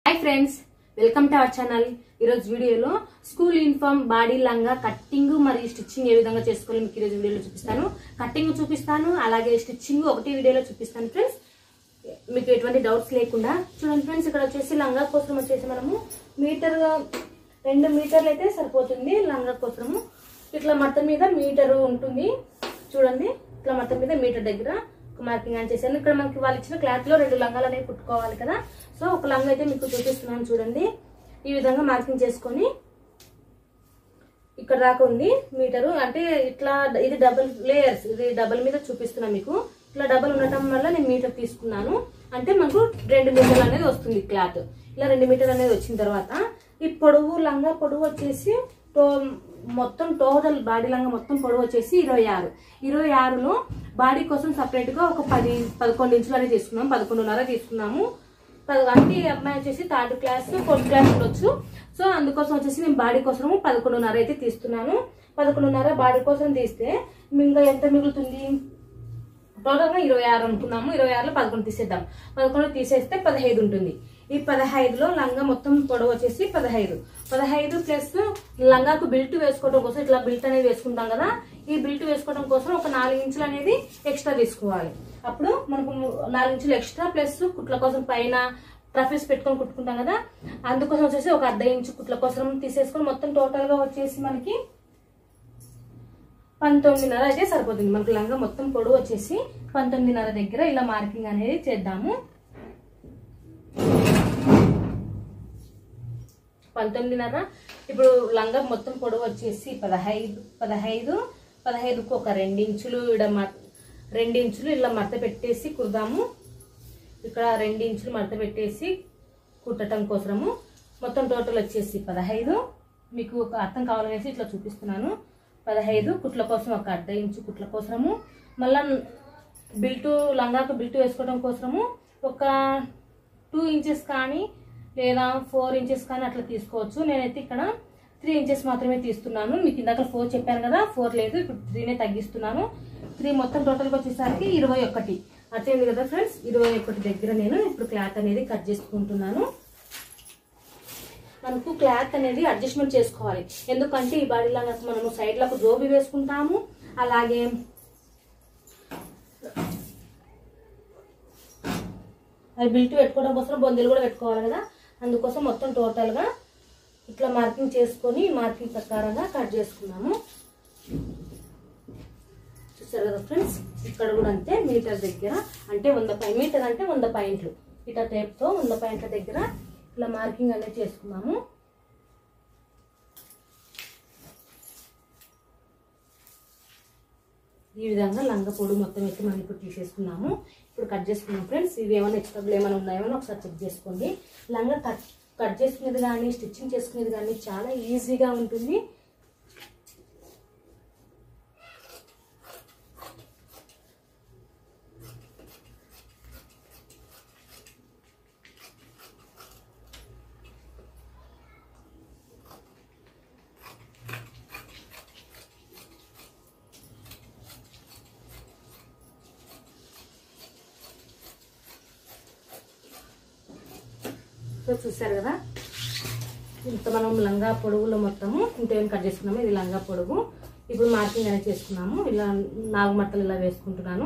Hi friends welcome to our channel video school uniform body लंगा cutting मरी stitching ए विधंगा चेसुकोवालो मीकु ई वीडियो चूपिस्तानु कटिंग चूपिस्तानु अलागे स्टिचिंग ఒకటి వీడియోలో చూపిస్తాను ఫ్రెండ్స్ మీకు ఎటువంటి డౌట్స్ లేకుండా చూడండి ఫ్రెండ్స్ ఇక్కడ వచ్చేసి లంగా కోసం వచ్చేసి మనము మీటర్ 2 మీటర్లు అయితే సరిపోతుంది లంగా కోసము ఇట్లా మడత మీద మీటర్ ఉంటుంది చూడండి ఇట్లా మడత మీద మీటర్ దగ్గర మార్కింగ్ అని చేశాను ఇక్కడ మనకి వాళ్ళు ఇచ్చిన క్లాత్ లో రెండు లంగాలు అనేవి కుట్టుకోవాలి కదా సో ఒక లంగా అయితే మీకు చూపిస్తున్నాను చూడండి ఈ విధంగా మార్కింగ్ చేసుకొని ఇక్కడ దాకా ఉంది మీటర్ అంటే ఇట్లా ఇది డబుల్ లేయర్స్ ఇది డబుల్ మీద చూపిస్తున్నా మీకు ఇట్లా డబుల్ ఉండటం వల్ల నేను మీటర్ తీసుకున్నాను అంటే మనకు 2 మీటర్లు అనేది వస్తుంది క్లాత్ ఇలా 2 మీటర్లు అనేది వచ్చిన తర్వాత ఈ పొడవు లంగా పొడవు వచ్చేసి మొత్తం టోటల్ బాడీ లంగా మొత్తం పొడవు వచ్చేసి 26 లో బాడీ కోసం సెపరేట్ గా ఒక 11 ఇంచులు అనేది తీసుకున్నాం 11.5 తీసుకున్నాము అంటే అమ్మాయి వచ్చేసి 3rd క్లాస్ 4th క్లాస్ ఉండొచ్చు సో అందుకోసం వచ్చేసి నేను బాడీ కోసం 11.5 అయితే తీస్తున్నాను 11.5 బాడీ కోసం తీస్తే ఇంకా ఎంత మిగులుతుంది టోటల్ గా 26 అనుకున్నాము 26 లో 11 తీసేద్దాం 11 తీసేస్తే 15 ఉంటుంది ఈ 15 లో లంగా మొత్తం పొడవు వచ్చేసి 15 ప్లస్ లంగాకు బెల్ట్ వేసుకోవడం కోసం ఇట్లా బెల్ట్ అనేది వేసుకుంటాం కదా ఈ బెల్ట్ వేసుకోవడం కోసం ఒక 4 ఇంచులు అనేది ఎక్స్ట్రా తీసుకోవాలి అప్పుడు మనకు 4 ఇంచులు ఎక్స్ట్రా ప్లస్ కుట్ల కోసం పైన ట్రఫిల్స్ పెట్టుకొని కుట్టుకుంటాం కదా అందుకోసం వచ్చేసి ఒక 1/2 ఇంచు కుట్ల కోసం తీసేసుకొని మొత్తం టోటల్ గా వచ్చేసి మనకి 19.5 అయితే సరిపోతుంది మనకు లంగా మొత్తం పొడవు వచ్చేసి 19.5 దగ్గర ఇలా మార్కింగ్ అనేది చేద్దాము 19.5 ఇప్పుడు లంగా మొత్తం పొడవు వచ్చేసి 15కు ఒక 2 ఇంచులు ఇడ 2 ఇంచులు ఇలా మడత పెట్టేసి కుడదాము ఇక్కడ 2 ఇంచులు మడత పెట్టేసి కుట్టడం కోసము మొత్తం టోటల్ వచ్చేసి 15 మీకు ఒక అర్థం కావాలనేసి ఇట్లా చూపిస్తున్నాను 15 కుట్ల కోసం ఒక 1/2 ఇంచు కుట్ల కోసము మళ్ళా బిల్టు లంగాకు బిల్టు వేసుకోవడం కోసము ఒక 2 ఇంచెస్ కానీ లేదా 4 ఇంచెస్ కానీ అట్లా తీసుకోవచ్చు నేనైతే ఇక్కడ 3 ఇంచెస్ మాత్రమే తీస్తున్నాను మీకు ఇందాక 4 చెప్పాను కదా 4 లేదు ఇప్పుడు 3నే తగ్గిస్తున్నాను 3 మొత్తం టోటల్గా వచ్చేసరికి 21 అర్థమైంది కదా ఫ్రెండ్స్ 21 దగ్గర నేను ఇప్పుడు క్లాత్ అనేది కట్ చేసుకుంటున్నాను మనకు క్లాత్ అనేది అడ్జస్ట్మెంట్ చేసుకోవాలి ఎందుకంటే ఈ బాడీ లాగా మనము సైడ్ లకు జోబి వేసుకుంటాము అలాగే అది బిల్ట్ పెట్టుకోవడం కోసం బొందెలు కూడా పెట్టుకోవాలి కదా అందుకోసం మొత్తం టోటల్ గా ఇట్లా మార్కింగ్ చేసుకొని మార్కింగ్ ప్రకారంగా కట్ చేసుకున్నాము చూసారు కదా ఫ్రెండ్స్ ఇక్కడ కూడా అంతే మీటర్ దగ్గర అంటే 100 మీటర్ అంటే 100 పాయింట్లు ఇట్లా టేప్ తో 100 పాయింట్ల దగ్గర ఇలా మార్కింగ్ అనేది చేసుకున్నాము ఈ విధంగా లంగా పొడి మొత్తం అయితే మనం ఇప్పుడు తీసేసుకున్నాము ఇప్పుడు కట్ చేసుకున్నాం ఫ్రెండ్స్ ఇవి ఏమైనా ఎక్స్ట్రా ఏమైనా ఉన్నాయో ఒకసారి చెక్ చేసుకోండి లంగా కట్ చేసుకునేది కానీ స్టిచ్చింగ్ చేసుకునేది కానీ చాలా ఈజీగా ఉంటుంది చూసారు కదా ఇంత మనం లంగా పొడవులో మొత్తము ఇంత ఏం కట్ చేసుకున్నాము ఇది లంగా పొడవు ఇప్పుడు మార్కింగ్ అనేది చేసుకున్నాము ఇలా 4 మట్టలు ఇలా వేసుకుంటున్నాను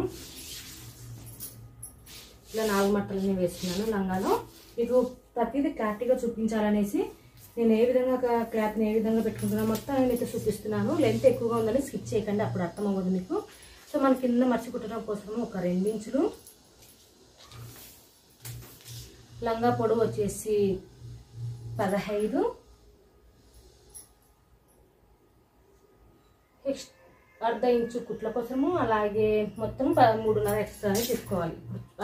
ఇలా 4 మట్టలని వేసుకున్నాను లంగాలో మీకు ప్రతిదీ క్లారిటీగా చూపించాలనేసి నేను ఏ విధంగా క్లాత్ని ఏ విధంగా పెట్టుకుంటున్నా మొత్తం నేనైతే చూపిస్తున్నాను లెంత్ ఎక్కువగా ఉందని స్కిప్ చేయకండి అప్పుడు అర్థం అవ్వదు మీకు సో మన కింద మర్చి కుట్టడం కోసం ఒక 2 ఇంచులు లంగా పొడవు వచ్చేసి 15 1/2 ఇంచు కుట్ల కోసము అలాగే మొత్తం 13.5 ఎక్స్ట్రా అనేది తీసుకోవాలి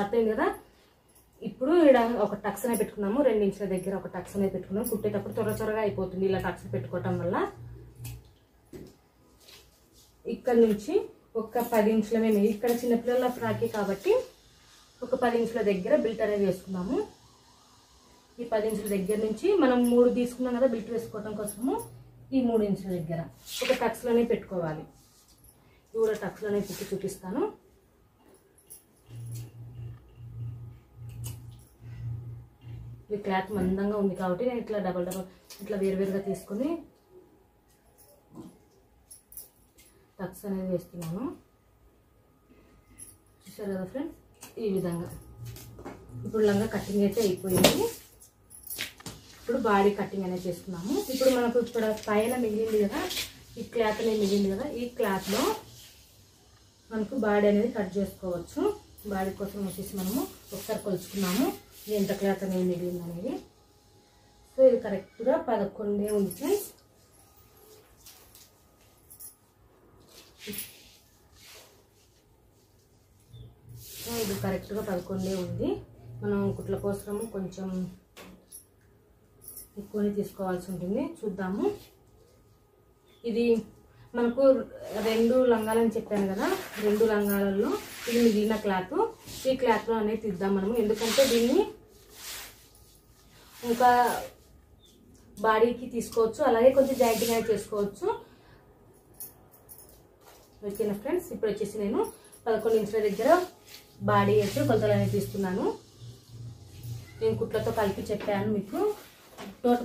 అర్థమైంది కదా ఇప్పుడు ఇక్కడ ఒక టక్స్ అనేది పెట్టుకున్నాము 2 ఇంచుల దగ్గర ఒక టక్స్ అనేది పెట్టుకున్నాము కుట్టేటప్పుడు త్వరగా అయిపోతుంది ఇలా టక్స్ పెట్టుకోవటం వల్ల ఇక్కడ నుంచి ఒక 10 ఇంచుల మేము ఇక్కడ చిన్నపిల్లల ఫ్రాకే కాబట్టి ఒక 10 ఇంచుల దగ్గర బిల్ట్ అనేది వేసుకున్నాము ఈ 10 ఇంచుల దగ్గర నుంచి మనం 3 తీసుకున్నాం కదా బిల్ట్ వేసుకోవడం కోసము ఈ 3 ఇంచుల దగ్గర ఒక టక్స్ లోనే పెట్టుకోవాలి ఇది కూడా టక్స్ లోనే పెట్టి చూపిస్తాను ఈ క్లాత్ మందంగా ఉంది కాబట్టి నేను ఇట్లా డబల్ ఇట్లా వేరువేరుగా తీసుకొని టక్స్ అనేది వేస్తున్నాను. చూసారు కదా ఫ్రెండ్స్, ఈ విధంగా. ఇప్పుడు లంగా కటింగ్ అయితే అయిపోయింది. ఇప్పుడు బాడీ కటింగ్ అనేది చేసుకున్నాము. ఇప్పుడు మనకు ఇక్కడ పైన మిగిలింది కదా, ఈ క్లాత్ అనేది మిగిలింది కదా, ఈ క్లాత్లో మనకు బాడీ అనేది కట్ చేసుకోవచ్చు. బాడీ కోసం వచ్చేసి మనము ఒకసారి కొలుచుకున్నాము ఎంత క్లాత్ అనేది మిగిలింది అనేది. సో ఇది కరెక్ట్గా 11 ఉంది ఫ్రెండ్స్. ఇది కరెక్ట్గా 11 ఉంది. మనం కుట్ల కోసము కొంచెం ఎక్కువనే తీసుకోవాల్సి ఉంటుంది. చూద్దాము. ఇది మనకు 2 లంగాలని చెప్పాను కదా, 2 లంగాలలో ఇది మిగిలిన క్లాత్. ఈ క్లాత్లో అనేది తీద్దాం మనము, ఎందుకంటే దీన్ని ఇంకా బాడీకి తీసుకోవచ్చు, అలాగే కొంచెం జాయింటింగ్ అనేది చేసుకోవచ్చు. ఓకేనా ఫ్రెండ్స్, ఇప్పుడు వచ్చేసి నేను 11 ఇంచుల దగ్గర బాడీ అయితే కొలతలు అనేది తీస్తున్నాను. నేను కుట్లతో కలిపి చెప్పాను మీకు.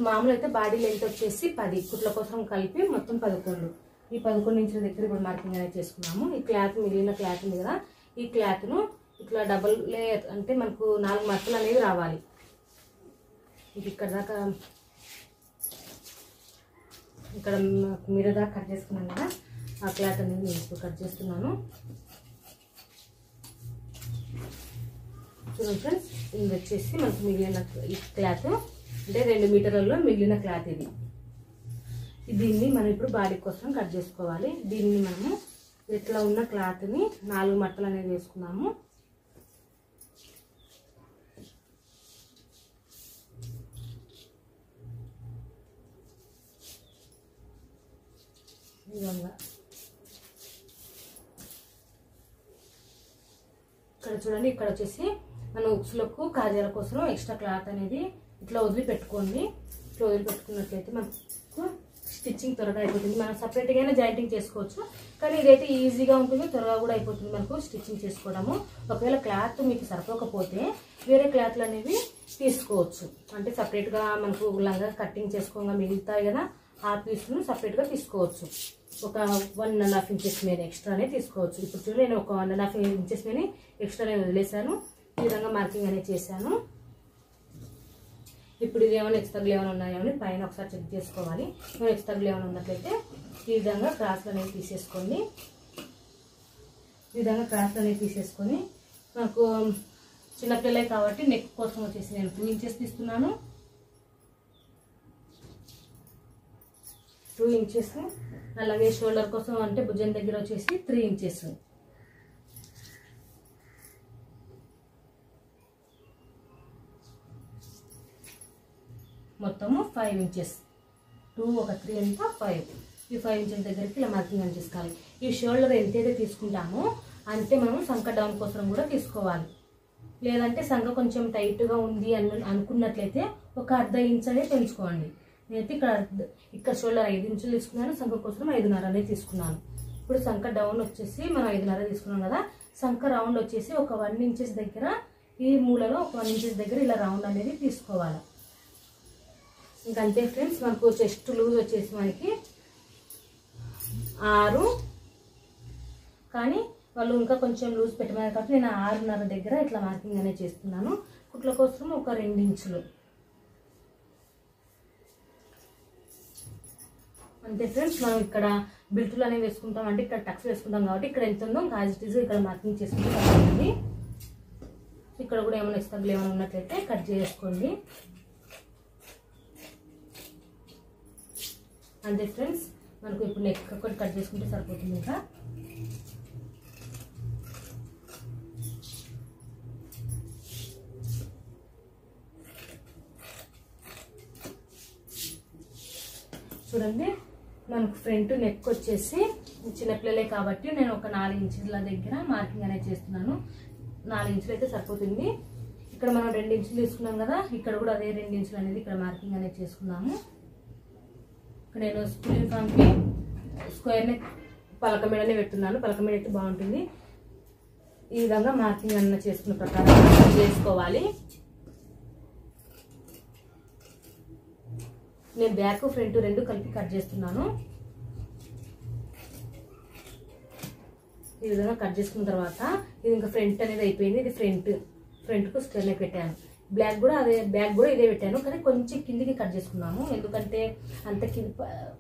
మామూలు అయితే బాడీ లెంత్ వచ్చేసి 10, కుట్ల కోసం కలిపి మొత్తం 11. ఈ 11 ఇంచుల దగ్గర ఇప్పుడు మార్కింగ్ అనేది చేసుకున్నాము. ఈ క్లాత్ మిగిలిన క్లాత్ ఉంది కదా, ఈ క్లాత్ను ఇట్లా డబుల్ లేయర్ అంటే మనకు 4 మడతలు అనేవి రావాలి. ఇది ఇక్కడ దాకా, ఇక్కడ మీద దాకా కట్ చేసుకున్నాను కదా, ఆ క్లాత్ అనేది నేను ఇప్పుడు కట్ చేస్తున్నాను. చూడండి ఫ్రెండ్స్, ఇది వచ్చేసి మనకు మిగిలిన ఈ క్లాత్ అంటే 2 మీటర్లలో మిగిలిన క్లాత్ ఇది. దీన్ని మనం ఇప్పుడు బాడీ కోసం కట్ చేసుకోవాలి. దీన్ని మనము ఇట్లా ఉన్న క్లాత్ని 4 మట్టలు అనేది వేసుకున్నాము. ఇక్కడ చూడండి, ఇక్కడ వచ్చేసి మన ఉక్సులకు కాజాల కోసం ఎక్స్ట్రా క్లాత్ అనేది ఇట్లా వదిలిపెట్టుకోండి. ఇట్లా వదిలిపెట్టుకున్నట్లయితే మనకు స్టిచ్చింగ్ త్వరగా అయిపోతుంది. మనం సపరేట్గా అయినా జాయింటింగ్ చేసుకోవచ్చు, కానీ ఇదైతే ఈజీగా ఉంటుంది, త్వరగా కూడా అయిపోతుంది మనకు స్టిచ్చింగ్ చేసుకోవడము. ఒకవేళ క్లాత్ మీకు సరిపోకపోతే వేరే క్లాత్లు అనేవి తీసుకోవచ్చు. అంటే సపరేట్గా మనకు లంగా కటింగ్ చేసుకోగా మిగులుతాయి కదా, ఆ పీస్ను సపరేట్గా తీసుకోవచ్చు. ఒక 1.5 ఇంచెస్ మీద ఎక్స్ట్రానే తీసుకోవచ్చు. ఇప్పుడు చూడండి, నేను ఒక 1.5 ఇంచెస్ మీద ఎక్స్ట్రానే వదిలేసాను. ఈ విధంగా మార్కింగ్ అనేది చేశాను. ఇప్పుడు ఇది ఏమైనా ఎక్స్ట్రాలు ఏమైనా ఉన్నాయో అని పైన ఒకసారి చెక్ చేసుకోవాలి. ఏమైనా ఎక్స్ట్రాలు ఏమైనా ఉన్నట్లయితే ఈ విధంగా క్రాస్లు అనేవి తీసేసుకోండి. ఈ విధంగా క్రాస్లు అనేవి తీసేసుకొని, నాకు చిన్నపిల్లలే కాబట్టి నెక్ కోసం వచ్చేసి నేను 2 ఇంచెస్ తీస్తున్నాను. 2 ఇంచెస్. అలాగే షోల్డర్ కోసం అంటే భుజం దగ్గర వచ్చేసి 3 ఇంచెస్. మొత్తము 5 ఇంచెస్. 2 ఒక 3 ఎంత 5. ఈ 5 ఇంచెస్ దగ్గరికి ఇలా మార్కింగ్ అని చేసుకోవాలి. ఈ షోల్డర్ ఎంతైతే తీసుకుంటామో అంటే మనం సంక డౌన్ కోసం కూడా తీసుకోవాలి. లేదంటే సంక కొంచెం టైట్గా ఉంది అనుకున్నట్లయితే ఒక 1/2 ఇంచ్ అనేది పెంచుకోండి. నేనైతే ఇక్కడ షోల్డర్ 5 ఇంచులు తీసుకున్నాను, సంక కోసం 5.5 అనేది తీసుకున్నాను. ఇప్పుడు సంక డౌన్ వచ్చేసి మనం 5.5 తీసుకున్నాం కదా, సంక రౌండ్ వచ్చేసి ఒక 1 ఇంచెస్ దగ్గర, ఈ మూలలో ఒక 1 ఇంచెస్ దగ్గర ఇలా రౌండ్ అనేది తీసుకోవాలి. ఇంకంతే ఫ్రెండ్స్. మనకు చెస్ట్ లూజ్ వచ్చేసి మనకి 6, కానీ వాళ్ళు ఇంకా కొంచెం లూజ్ పెట్టమన్నారు కాబట్టి నేను 6.5 దగ్గర ఇట్లా మార్కింగ్ అనేది చేస్తున్నాను. కుట్ల కోసం ఒక 2 ఇంచులు. అంతే ఫ్రెండ్స్. మనం ఇక్కడ బిల్టులు అనేవి వేసుకుంటాం, అంటే ఇక్కడ టక్స్ వేసుకుంటాం కాబట్టి ఇక్కడ ఎంత ఉందో కాజిటీస్ ఇక్కడ మార్కింగ్ చేసుకుంటాం. ఇక్కడ కూడా ఏమైనా ఎక్స్ట్రాలు ఏమైనా ఉన్నట్లయితే కట్ చేసుకోండి. అంతే ఫ్రెండ్స్. మనకు ఇప్పుడు నెక్ ఒకటి కట్ చేసుకుంటే సరిపోతుంది. ఇంకా చూడండి, మనకు ఫ్రంట్ నెక్ వచ్చేసి చిన్నపిల్లలే కాబట్టి నేను ఒక 4 ఇంచుల దగ్గర మార్కింగ్ అనేది చేస్తున్నాను. 4 ఇంచులు అయితే సరిపోతుంది. ఇక్కడ మనం 2 ఇంచులు తీసుకున్నాం కదా, ఇక్కడ కూడా అదే 2 ఇంచులు అనేది ఇక్కడ మార్కింగ్ అనేది చేసుకున్నాము. ఇక్కడ నేను స్కూల్ యూనిఫామ్కి స్క్వేర్ నెక్ పలక మీదనే పెడుతున్నాను. పలక మీద అయితే బాగుంటుంది. ఈ విధంగా మార్కింగ్ అన్న చేసుకున్న ప్రకారం చేసుకోవాలి. నేను బ్యాక్ ఫ్రంట్ రెండు కలిపి కట్ చేస్తున్నాను. ఈ విధంగా కట్ చేసుకున్న తర్వాత ఇది ఇంకా ఫ్రంట్ అనేది అయిపోయింది. ఇది ఫ్రంట్కు స్క్వేర్ నెక్ పెట్టాను. బ్యాక్ కూడా ఇదే పెట్టాను, కానీ కొంచెం కిందికి కట్ చేసుకున్నాము. ఎందుకంటే అంత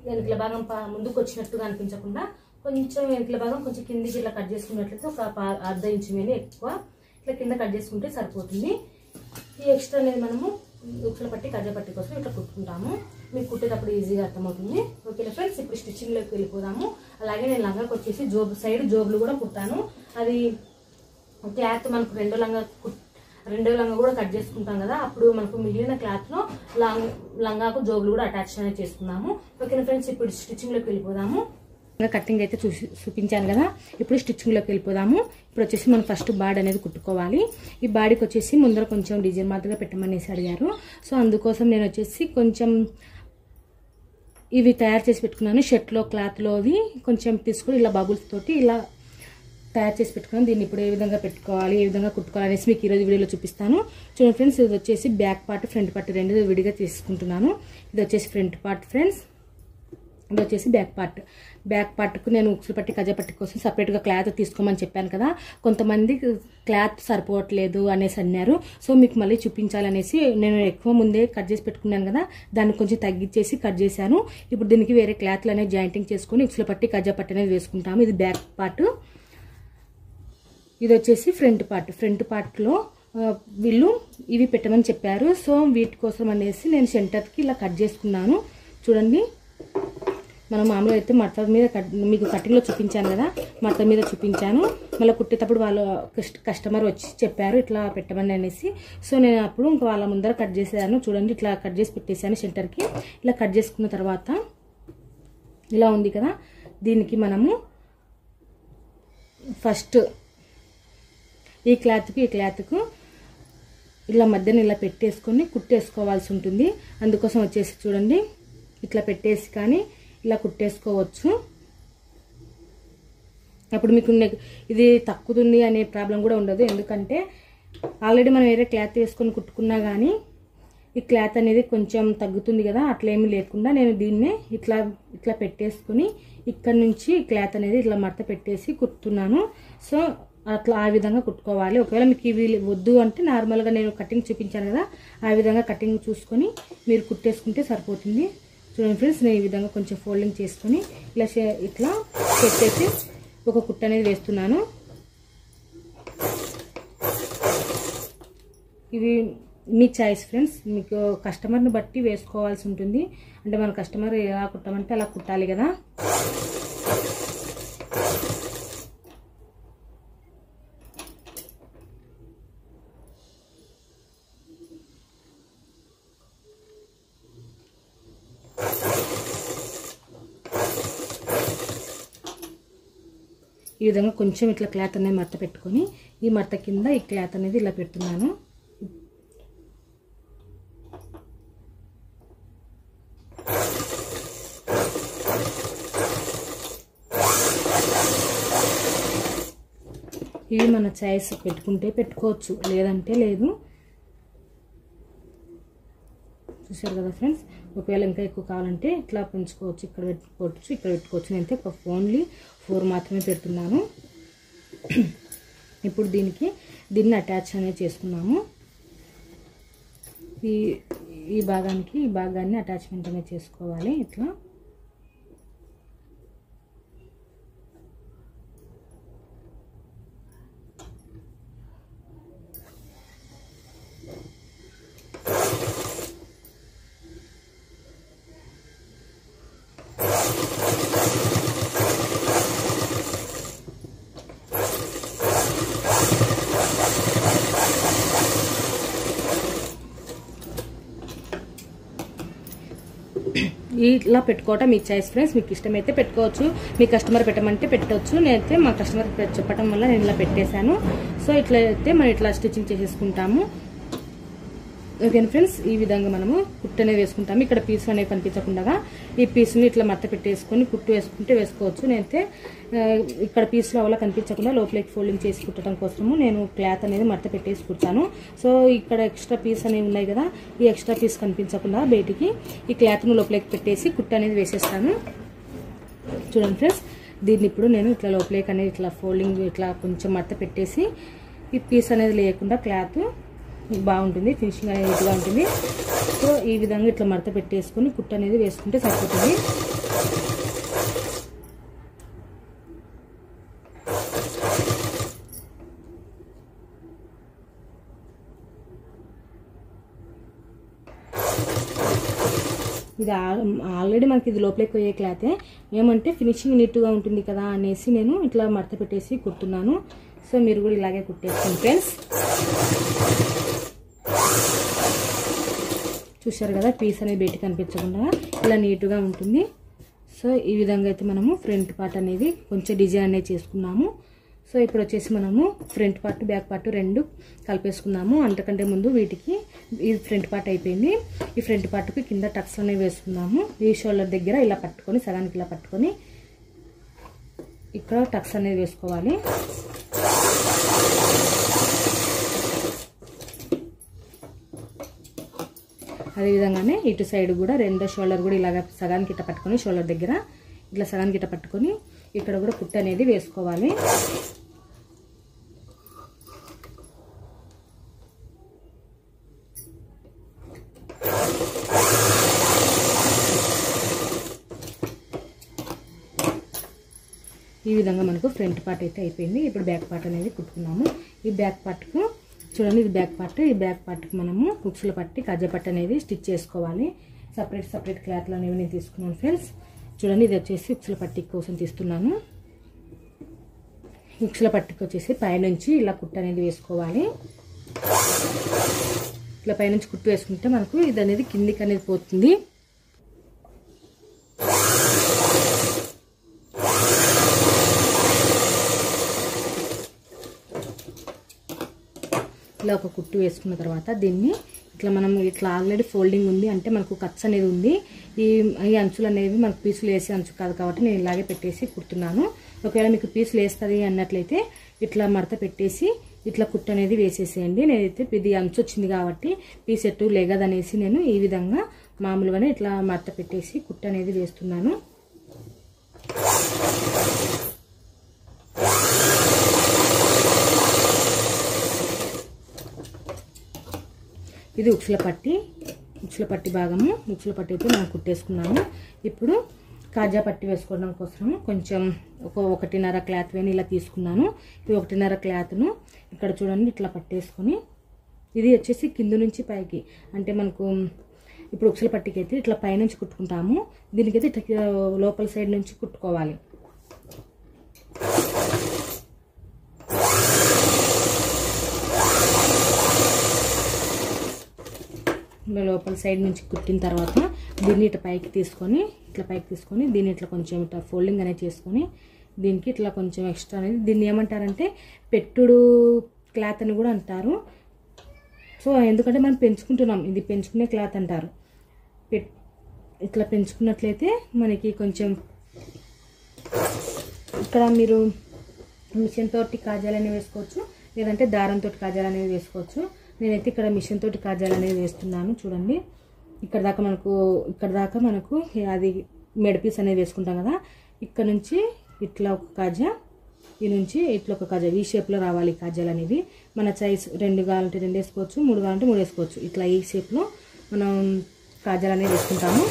వెనుకల భాగం ముందుకు వచ్చినట్టుగా అనిపించకుండా కొంచెం వెనుకల భాగం కొంచెం కిందికి ఇట్లా కట్ చేసుకున్నట్లయితే ఒక అర్ధ ఇంచు మీద ఎక్కువ ఇట్లా కింద కట్ చేసుకుంటే సరిపోతుంది. ఈ ఎక్స్ట్రా అనేది మనము ఉక్సుల పట్టి కజ్జా పట్టి కోసం ఇట్లా కుట్టుకుంటాము. మీకు కుట్టేటప్పుడు ఈజీగా అర్థమవుతుంది. ఓకేనా ఫ్రెండ్స్, ఇప్పుడు స్టిచ్చింగ్లోకి వెళ్ళిపోదాము. అలాగే నేను లంగాకి వచ్చేసి సైడ్ జోబులు కూడా కుట్టాను. అది క్లాత్ మనకు రెండో లంగా కూడా కట్ చేసుకుంటాం కదా, అప్పుడు మనకు మిగిలిన క్లాత్లో లంగాకు జోబులు కూడా అటాచ్ అనేది చేసుకున్నాము. ఓకేనా ఫ్రెండ్స్, ఇప్పుడు స్టిచ్చింగ్లోకి వెళ్ళిపోదాము. కటింగ్ అయితే చూపించాను కదా, ఇప్పుడు స్టిచ్చింగ్లోకి వెళ్ళిపోదాము. ఇప్పుడు వచ్చేసి మనం ఫస్ట్ బాడీ అనేది కుట్టుకోవాలి. ఈ బాడీకి వచ్చేసి ముందర కొంచెం డిజైన్ మాత్రమే పెట్టమనేసి అడిగారు. సో అందుకోసం నేను వచ్చేసి కొంచెం ఇవి తయారు చేసి పెట్టుకున్నాను. షర్ట్లో క్లాత్లోవి కొంచెం తీసుకుని ఇలా బబుల్స్ తోటి ఇలా తయారు చేసి పెట్టుకున్నాను. దీన్ని ఇప్పుడు ఏ విధంగా పెట్టుకోవాలి, ఏ విధంగా కుట్టుకోవాలి అనేసి మీకు ఈరోజు వీడియోలో చూపిస్తాను. చూడండి ఫ్రెండ్స్, ఇది వచ్చేసి బ్యాక్ పార్ట్ ఫ్రంట్ పార్ట్ రెండు విడిగా తీసుకుంటున్నాను. ఇది వచ్చేసి ఫ్రంట్ పార్ట్ ఫ్రెండ్స్, ఇది వచ్చేసి బ్యాక్ పార్ట్కు నేను ఉక్సులు పట్టి కజ్జా పట్టి కోసం సపరేట్గా క్లాత్ తీసుకోమని చెప్పాను కదా. కొంతమంది క్లాత్ సరిపోవట్లేదు అనేసి అన్నారు. సో మీకు మళ్ళీ చూపించాలనేసి నేను ఎక్కువ ముందే కట్ చేసి పెట్టుకున్నాను కదా, దాన్ని కొంచెం తగ్గించేసి కట్ చేశాను. ఇప్పుడు దీనికి వేరే క్లాత్లు అనేది జాయింటింగ్ చేసుకుని ఉక్సులు పట్టి కజ్జా పట్టి అనేది వేసుకుంటాము. ఇది బ్యాక్ పార్ట్, ఇది వచ్చేసి ఫ్రంట్ పార్ట్లో వీళ్ళు ఇవి పెట్టమని చెప్పారు. సో వీటి కోసం అనేసి నేను సెంటర్కి ఇలా కట్ చేసుకున్నాను. చూడండి, మనం మామూలుగా అయితే మడత మీద మీకు కటింగ్లో చూపించాను కదా, మడత మీద చూపించాను. మళ్ళీ కుట్టేటప్పుడు వాళ్ళు కస్టమర్ వచ్చి చెప్పారు ఇట్లా పెట్టమని అనేసి. సో నేను అప్పుడు ఇంకా వాళ్ళ ముందర కట్ చేసేదాను. చూడండి, ఇట్లా కట్ చేసి పెట్టేసాను సెంటర్కి. ఇలా కట్ చేసుకున్న తర్వాత ఇలా ఉంది కదా, దీనికి మనము ఫస్ట్ ఈ క్లాత్కు ఇలా మధ్యన ఇలా పెట్టేసుకొని కుట్టేసుకోవాల్సి ఉంటుంది. అందుకోసం వచ్చేసి చూడండి, ఇట్లా పెట్టేసి కానీ ఇలా కుట్టేసుకోవచ్చు. అప్పుడు మీకు ఇది తక్కుతుంది అనే ప్రాబ్లం కూడా ఉండదు. ఎందుకంటే ఆల్రెడీ మనం వేరే క్లాత్ వేసుకొని కుట్టుకున్నా కానీ ఈ క్లాత్ అనేది కొంచెం తగ్గుతుంది కదా, అట్లా ఏమీ లేకుండా నేను దీన్నే ఇట్లా పెట్టేసుకొని ఇక్కడ నుంచి క్లాత్ అనేది ఇట్లా మడత పెట్టేసి కుట్టుతున్నాను. సో అట్లా ఆ విధంగా కుట్టుకోవాలి. ఒకవేళ మీకు ఇవి వద్దు అంటే నార్మల్గా నేను కటింగ్ చూపించాను కదా, ఆ విధంగా కటింగ్ చూసుకొని మీరు కుట్టేసుకుంటే సరిపోతుంది. చూడండి ఫ్రెండ్స్, నేను ఈ విధంగా కొంచెం ఫోల్డింగ్ చేసుకొని ఇట్లా పెట్టేసి ఒక కుట్టు అనేది వేస్తున్నాను. ఇవి మీ చాయిస్ ఫ్రెండ్స్, మీకు కస్టమర్ని బట్టి వేసుకోవాల్సి ఉంటుంది. అంటే మన కస్టమర్ ఎలా కుట్టమంటే అలా కుట్టాలి కదా. ఈ విధంగా కొంచెం ఇట్లా క్లాత్ అనేది మడత పెట్టుకొని ఈ మడత కింద ఈ క్లాత్ అనేది ఇలా పెడుతున్నాను. ఇవి మన చాయిస్, పెట్టుకుంటే పెట్టుకోవచ్చు, లేదంటే లేదు. చూసారు కదా ఫ్రెండ్స్, ఒకవేళ ఇంకా ఎక్కువ కావాలంటే ఇట్లా పెంచుకోవచ్చు, ఇక్కడ పెట్టుకోవచ్చు. నేనైతే ఓన్లీ 4 మాత్రమే పెడుతున్నాను. ఇప్పుడు దీన్ని అటాచ్ అనేది చేసుకున్నాము. ఈ భాగాన్ని అటాచ్మెంట్ అనేది చేసుకోవాలి. ఇట్లా ఇలా పెట్టుకోవటం మీ చాయిస్ ఫ్రెండ్స్, మీకు ఇష్టమైతే పెట్టుకోవచ్చు, మీ కస్టమర్ పెట్టమంటే పెట్టవచ్చు. నేనైతే మా కస్టమర్ చెప్పడం వల్ల నేను ఇలా పెట్టేశాను. సో ఇట్లా అయితే మనం ఇట్లా స్టిచ్చింగ్ చేసేసుకుంటాము. ఓకేనా ఫ్రెండ్స్, ఈ విధంగా మనము కుట్టు అనేది వేసుకుంటాము. ఇక్కడ పీసులు అనేవి కనిపించకుండా ఈ పీసుని ఇట్లా మడత పెట్టేసుకొని కుట్టు వేసుకుంటే వేసుకోవచ్చు. నేనైతే ఇక్కడ పీసులు అవలా కనిపించకుండా లోపలికి ఫోల్డింగ్ చేసి కుట్టడం కోసము నేను క్లాత్ అనేది మడత పెట్టేసి కుడతాను. సో ఇక్కడ ఎక్స్ట్రా పీస్ అనేవి ఉన్నాయి కదా, ఈ ఎక్స్ట్రా పీస్ కనిపించకుండా బయటికి ఈ క్లాత్ను లోపలికి పెట్టేసి కుట్టు అనేది వేసేస్తాను. చూడండి ఫ్రెండ్స్, దీన్ని ఇప్పుడు నేను ఇట్లా లోపలికి అనేది ఇట్లా ఫోల్డింగ్ ఇట్లా కొంచెం మడత పెట్టేసి ఈ పీస్ అనేది లేకుండా క్లాత్ బాగుంటుంది, ఫినిషింగ్ అనేది నీట్గా ఉంటుంది. సో ఈ విధంగా ఇట్లా మడత పెట్టేసుకొని కుట్టు అనేది వేసుకుంటే సరిపోతుంది. ఇది ఆల్రెడీ మనకి ఇది లోపలికి పోయే క్లాతే, ఏమంటే ఫినిషింగ్ నీట్గా ఉంటుంది కదా అనేసి నేను ఇట్లా మడత పెట్టేసి కుడుతున్నాను. సో మీరు కూడా ఇలాగే కుట్టేసుకోండి ఫ్రెండ్స్. చూసారు కదా, పీస్ అనేది బయట కనిపించకుండా ఇలా నీట్గా ఉంటుంది. సో ఈ విధంగా అయితే మనము ఫ్రంట్ పార్ట్ అనేది కొంచెం డిజైన్ అనేది చేసుకున్నాము. సో ఇప్పుడు వచ్చేసి మనము ఫ్రంట్ పార్ట్ బ్యాక్ పార్ట్ రెండు కలిపేసుకున్నాము. అంతకంటే ముందు వీటికి ఈ ఫ్రంట్ పార్ట్ అయిపోయింది. ఈ ఫ్రంట్ పార్ట్కి కింద టక్స్ అనేవి వేసుకున్నాము. ఈ షోల్డర్ దగ్గర ఇలా పట్టుకొని సగానికి ఇలా పట్టుకొని ఇక్కడ టక్స్ అనేది వేసుకోవాలి. అదేవిధంగానే ఇటు సైడ్ కూడా రెండో షోల్డర్ కూడా ఇలాగ సగానికి ఇట్ట పట్టుకొని షోల్డర్ దగ్గర ఇట్లా సగానికి ఇట్ట పట్టుకొని ఇక్కడ కూడా కుట్టు అనేది వేసుకోవాలి. ఈ విధంగా మనకు ఫ్రంట్ పార్ట్ అయితే అయిపోయింది. ఇప్పుడు బ్యాక్ పార్ట్ అనేది కుట్టుకున్నాము. ఈ బ్యాక్ పార్ట్కు చూడండి, ఇది బ్యాక్ పార్ట్. ఈ బ్యాక్ పార్ట్కి మనము హుక్స్లు పట్టి కజ్జా పట్టు అనేది స్టిచ్ చేసుకోవాలి. సపరేట్ క్లాత్లు అనేవి నేను తీసుకున్నాను ఫ్రెండ్స్. చూడండి, ఇది వచ్చేసి హుక్స్ల పట్టి కోసం తీస్తున్నాను. హుక్స్ల పట్టికి వచ్చేసి పైనుంచి ఇలా కుట్టు అనేది వేసుకోవాలి. ఇట్లా పైనుంచి కుట్టు వేసుకుంటే మనకు ఇది అనేది కిందికి అనేది పోతుంది. ఇలా ఒక కుట్టు వేసుకున్న తర్వాత దీన్ని ఇట్లా మనం ఇట్లా ఆల్రెడీ ఫోల్డింగ్ ఉంది అంటే మనకు ఖర్చు అనేది ఉంది. ఈ అంచులు అనేవి మనకు పీసులు వేసే అంచు కాదు కాబట్టి నేను ఇలాగే పెట్టేసి కుడుతున్నాను. ఒకవేళ మీకు పీసులు వేస్తుంది అన్నట్లయితే ఇట్లా మడత పెట్టేసి ఇట్లా కుట్టు అనేది వేసేసేయండి. నేనైతే ఇది అంచు వచ్చింది కాబట్టి పీస్ ఎట్టు లేగదనేసి నేను ఈ విధంగా మామూలుగానే ఇట్లా మడత పెట్టేసి కుట్టు అనేది వేస్తున్నాను. ఇది ఉక్సుల పట్టి భాగము. ఉక్సుల పట్టి అయితే మనం కుట్టేసుకున్నాము. ఇప్పుడు కాజా పట్టి వేసుకోవడం కోసం కొంచెం ఒకటిన్నర క్లాత్ వేని ఇలా తీసుకున్నాను. ఈ ఒకటిన్నర క్లాత్ను ఇక్కడ చూడండి ఇట్లా పట్టేసుకొని ఇది వచ్చేసి కింద నుంచి పైకి అంటే మనకు ఇప్పుడు ఉక్సుల పట్టికి అయితే ఇట్లా పైనుంచి కుట్టుకుంటాము. దీనికైతే ఇట్లా లోపల సైడ్ నుంచి కుట్టుకోవాలి. లోపల సైడ్ నుంచి కుట్టిన తర్వాత దీన్ని ఇట్లా పైకి తీసుకొని దీన్ని ఇట్లా కొంచెం ఇట్లా ఫోల్డింగ్ అనేది చేసుకొని దీనికి ఇట్లా కొంచెం ఎక్స్ట్రా అనేది దీన్ని ఏమంటారంటే పెట్టుడు క్లాత్ అని కూడా అంటారు. సో ఎందుకంటే మనం పెంచుకుంటున్నాం, ఇది పెంచుకునే క్లాత్ అంటారు. ఇట్లా పెంచుకున్నట్లయితే మనకి కొంచెం ఇక్కడ మీరు మిషన్ తోటి కాజాలు అనేవి వేసుకోవచ్చు, లేదంటే దారంతో కాజాలు అనేవి వేసుకోవచ్చు. నేనైతే ఇక్కడ మిషన్ తోటి కాజాలు అనేది వేస్తున్నాను. చూడండి, ఇక్కడ దాకా మనకు అది మెడపీస్ అనేది వేసుకుంటాం కదా, ఇక్కడ నుంచి ఇట్లా ఒక కాజా, ఈ నుంచి ఇట్లా ఒక కాజా, ఈ షేప్లో రావాలి కాజాలు అనేవి. మన సైజ్ 2 కావాలంటే 2 వేసుకోవచ్చు, 3 కావాలంటే 3 వేసుకోవచ్చు. ఇట్లా ఈ షేప్లో మనం కాజాలు అనేది వేసుకుంటాము.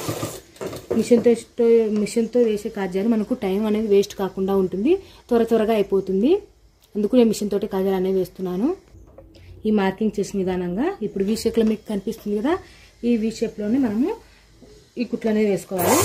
మిషన్తో వేసే కాజాలు మనకు టైం అనేది వేస్ట్ కాకుండా ఉంటుంది, త్వరగా అయిపోతుంది. అందుకు నేను మిషన్ తోటి కాజాలు అనేవి వేస్తున్నాను. ఈ మార్కింగ్ చేసిన విధానంగా ఇప్పుడు వీ షేప్లో మీకు కనిపిస్తుంది కదా, ఈ వీ షేప్లోనే మనము ఈ కుట్లు అనేది వేసుకోవాలి.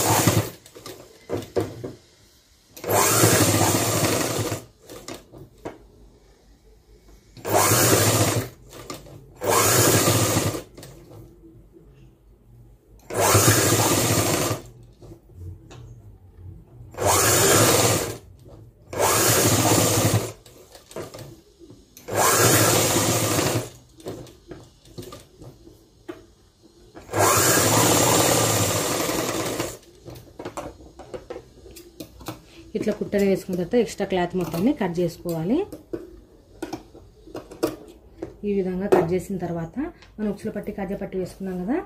ఇట్లా కుట్టని వేసుకున్న తర్వాత ఎక్స్ట్రా క్లాత్ మొత్తాన్ని కట్ చేసుకోవాలి. ఈ విధంగా కట్ చేసిన తర్వాత మనం ఉక్సుల పట్టి కాజా పట్టి వేసుకున్నాం కదా,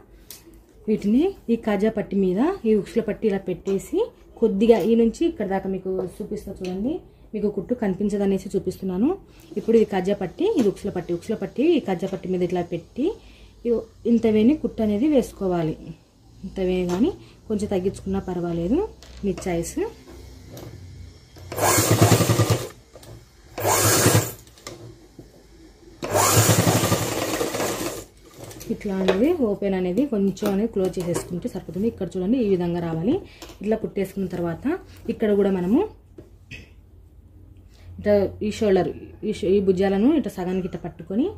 వీటిని ఈ కాజా పట్టి మీద ఈ ఉక్సుల పట్టి ఇలా పెట్టేసి కొద్దిగా ఈ నుంచి ఇక్కడ దాకా మీకు చూపిస్తా చూడండి, మీకు కుట్టు కనిపించదనేసి చూపిస్తున్నాను. ఇప్పుడు ఈ కాజా పట్టి, ఇది ఉక్సుల పట్టి ఈ కాజా పట్టి మీద ఇట్లా పెట్టి ఇంత వేని కుట్టు అనేది వేసుకోవాలి. ఇంత వేని కానీ కొంచెం తగ్గించుకున్నా పర్వాలేదు, మీ చాయిస్. ఇట్లా అనేది ఓపెన్ అనేది కొంచెం అనేది క్లోజ్ చేసేసుకుంటే సరిపోతుంది. ఇక్కడ చూడండి ఈ విధంగా రావాలి. ఇట్లా కుట్టేసుకున్న తర్వాత ఇక్కడ కూడా మనము ఇట్లా ఈ షోల్డర్ ఈ భుజాలను ఇట్లా సగానికి ఇట్లా పట్టుకొని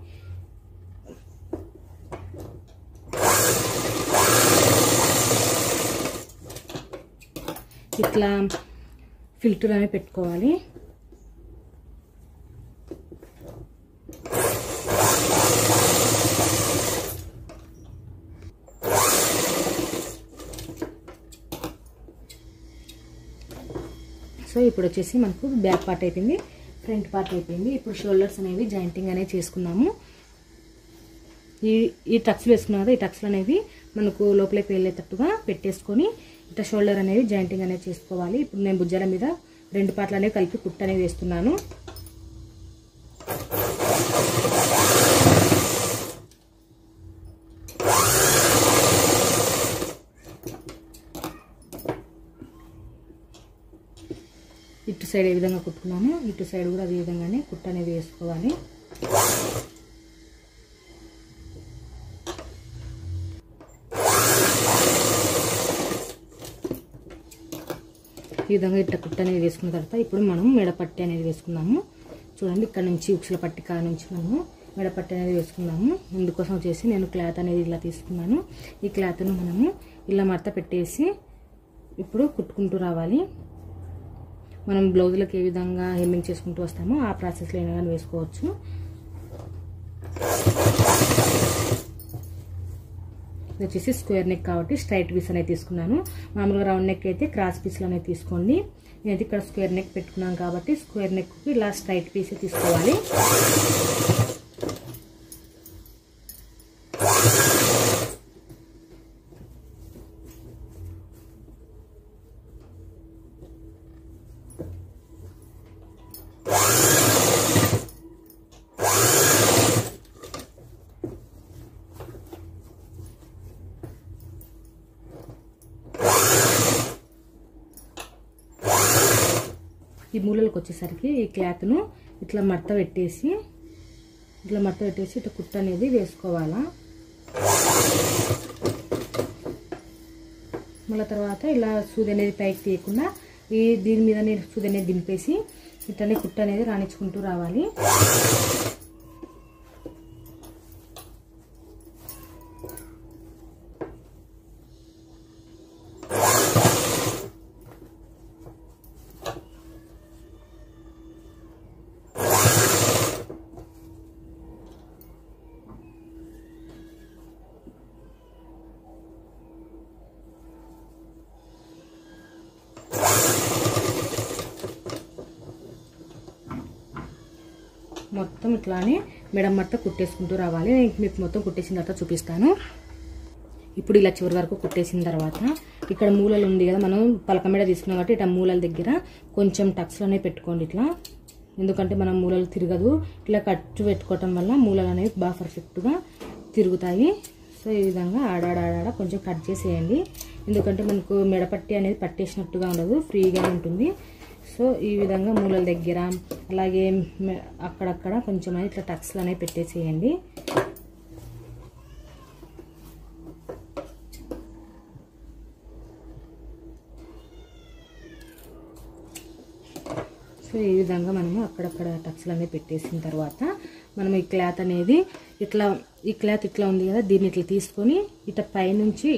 ఇట్లా ఫిల్టర్ అనేది పెట్టుకోవాలి. సో ఇప్పుడు వచ్చేసి మనకు బ్యాక్ పార్ట్ అయిపోయింది, ఫ్రంట్ పార్ట్ అయిపోయింది. ఇప్పుడు షోల్డర్స్ అనేవి జాయింటింగ్ అనేది చేసుకున్నాము. ఈ టక్స్లు వేసుకున్నాం కదా, ఈ టక్స్లు అనేవి మనకు లోపలికి వెళ్ళేటట్టుగా పెట్టేసుకొని ఇట్లా షోల్డర్ అనేది జాయింటింగ్ అనేది చేసుకోవాలి. ఇప్పుడు నేను భుజాల మీద 2 పార్ట్లు అనేవి కలిపి కుట్టు అనేది వేస్తున్నాను. ఇటు సైడ్ ఏ విధంగా కుట్టుకున్నాము, ఇటు సైడ్ కూడా అదే విధంగానే కుట్టు అనేది వేసుకోవాలి. ఈ విధంగా ఇట్లా కుట్టు అనేది వేసుకున్న తర్వాత ఇప్పుడు మనం మెడపట్టి అనేది వేసుకున్నాము. చూడండి ఇక్కడ నుంచి ఉక్సుల పట్టి కాడ నుంచి మనము మెడపట్టి అనేది వేసుకున్నాము. ఇందుకోసం వచ్చేసి నేను క్లాత్ అనేది ఇలా తీసుకున్నాను. ఈ క్లాత్ను మనము ఇలా మడత పెట్టేసి ఇప్పుడు కుట్టుకుంటూ రావాలి. మనం బ్లౌజులకు ఏ విధంగా హెమ్మింగ్ చేసుకుంటూ వస్తామో ఆ ప్రాసెస్లో అయినా కానీ వేసుకోవచ్చు. ఇది వచ్చేసి స్క్వేర్ నెక్ కాబట్టి స్ట్రైట్ పీస్ అనేది తీసుకున్నాను. మామూలుగా రౌండ్ నెక్ అయితే క్రాస్ పీస్లు అనేది తీసుకోండి. నేనైతే ఇక్కడ స్క్వేర్ నెక్ పెట్టుకున్నాను కాబట్టి స్క్వేర్ నెక్కి ఇలా స్ట్రైట్ పీస్ తీసుకోవాలి. ఈ మూలలకు వచ్చేసరికి ఈ క్లాత్ను ఇట్లా మడత పెట్టేసి ఇట్లా కుట్టు అనేది వేసుకోవాలా. మళ్ళీ తర్వాత ఇలా సూది అనేది పైకి తీయకుండా దీని మీద సూది అనేది దింపేసి ఇట్లనే కుట్టు అనేది రాణించుకుంటూ రావాలి. మొత్తం ఇట్లానే మెడ మట్ట కుట్టేసుకుంటూ రావాలి. నేను మీకు మొత్తం కుట్టేసిన తర్వాత చూపిస్తాను. ఇప్పుడు ఇలా చివరి వరకు కుట్టేసిన తర్వాత ఇక్కడ మూలలు ఉంది కదా, మనం పలక మెడ తీసుకున్నాం కాబట్టి ఇట్లా మూలల దగ్గర కొంచెం టక్స్లోనే పెట్టుకోండి ఇట్లా. ఎందుకంటే మనం మూలలు తిరగదు, ఇట్లా కట్టు పెట్టుకోవటం వల్ల మూలలు అనేవి బాగా పర్ఫెక్ట్గా తిరుగుతాయి. సో ఈ విధంగా ఆడాడ కొంచెం కట్ చేసేయండి. ఎందుకంటే మనకు మెడపట్టి అనేది పట్టేసినట్టుగా ఉండదు, ఫ్రీగా ఉంటుంది. సో ఈ విధంగా మూలల దగ్గర అలాగే అక్కడక్కడ కొంచెం ఇట్లా టక్స్లు అనేవి పెట్టేసేయండి. సో ఈ విధంగా మనము అక్కడక్కడ టక్స్లు అనేవి పెట్టేసిన తర్వాత మనం ఈ క్లాత్ అనేది ఈ క్లాత్ ఇట్లా ఉంది కదా, దీన్ని ఇట్లా తీసుకొని ఇట్లా పైనుంచి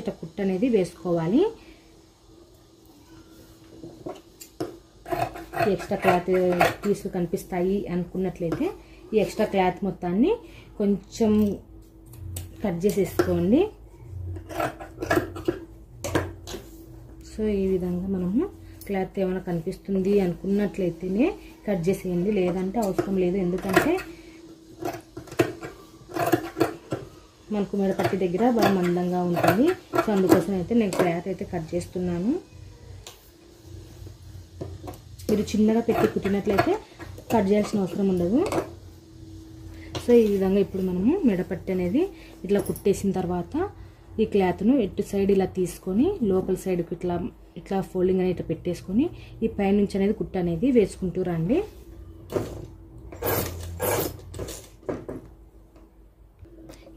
ఇట్లా కుట్టు అనేది వేసుకోవాలి. ఎక్స్ట్రా క్లాత్ పీసులు కనిపిస్తాయి అనుకున్నట్లయితే ఈ ఎక్స్ట్రా క్లాత్ మొత్తాన్ని కొంచెం కట్ చేసేసుకోండి. సో ఈ విధంగా మనము క్లాత్ ఏమైనా కనిపిస్తుంది అనుకున్నట్లయితేనే కట్ చేసేయండి, లేదంటే అవసరం లేదు. ఎందుకంటే మనకు మెడపట్టి దగ్గర బాగా మందంగా ఉంటుంది. సో అందుకోసం అయితే నేను క్లాత్ అయితే కట్ చేస్తున్నాను. మీరు చిన్నగా పెట్టి కుట్టినట్లయితే కట్ చేయాల్సిన అవసరం ఉండదు. సో ఈ విధంగా ఇప్పుడు మనము మెడపట్టి అనేది ఇట్లా కుట్టేసిన తర్వాత ఈ క్లాత్ను ఎటు సైడ్ ఇలా తీసుకొని లోపల సైడ్కి ఇట్లా ఫోల్డింగ్ అనేది ఇట్లా పెట్టేసుకొని ఈ పైనుంచి అనేది కుట్ట అనేది వేసుకుంటూ రండి.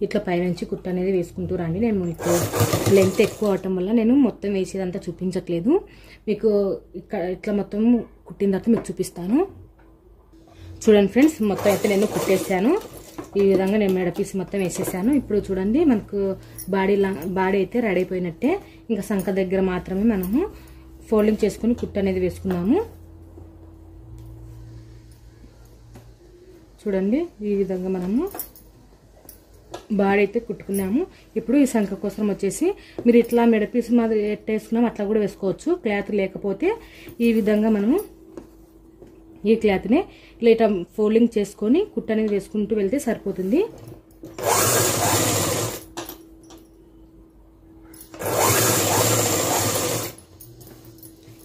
ఇట్లా పైనుంచి కుట్ట అనేది వేసుకుంటూ రండి. నేను మీకు లెంత్ ఎక్కువ అవటం వల్ల నేను మొత్తం వేసేదంతా చూపించట్లేదు. మీకు ఇక్కడ ఇట్లా మొత్తం కుట్టిన తర్వాత మీకు చూపిస్తాను. చూడండి ఫ్రెండ్స్, మొత్తం అయితే నేను కుట్టేసాను. ఈ విధంగా నేను మెడ పీస్ మొత్తం వేసేసాను. ఇప్పుడు చూడండి మనకు బాడీ అయితే రెడీ అయిపోయినట్టే. ఇంకా సంఖ దగ్గర మాత్రమే మనము ఫోల్డింగ్ చేసుకుని కుట్ట అనేది వేసుకున్నాము. చూడండి ఈ విధంగా మనము బాడీ అయితే కుట్టుకున్నాము. ఇప్పుడు ఈ సంఖ కోసం వచ్చేసి మీరు ఇట్లా మెడ పీస్ మాదిరి ఎట్టేసుకున్నాం అట్లా కూడా వేసుకోవచ్చు. క్లాత్ లేకపోతే ఈ విధంగా మనము ఈ క్లాత్ని ఇట్లా ఫోల్డింగ్ చేసుకొని కుట్ట అనేది వేసుకుంటూ వెళ్తే సరిపోతుంది.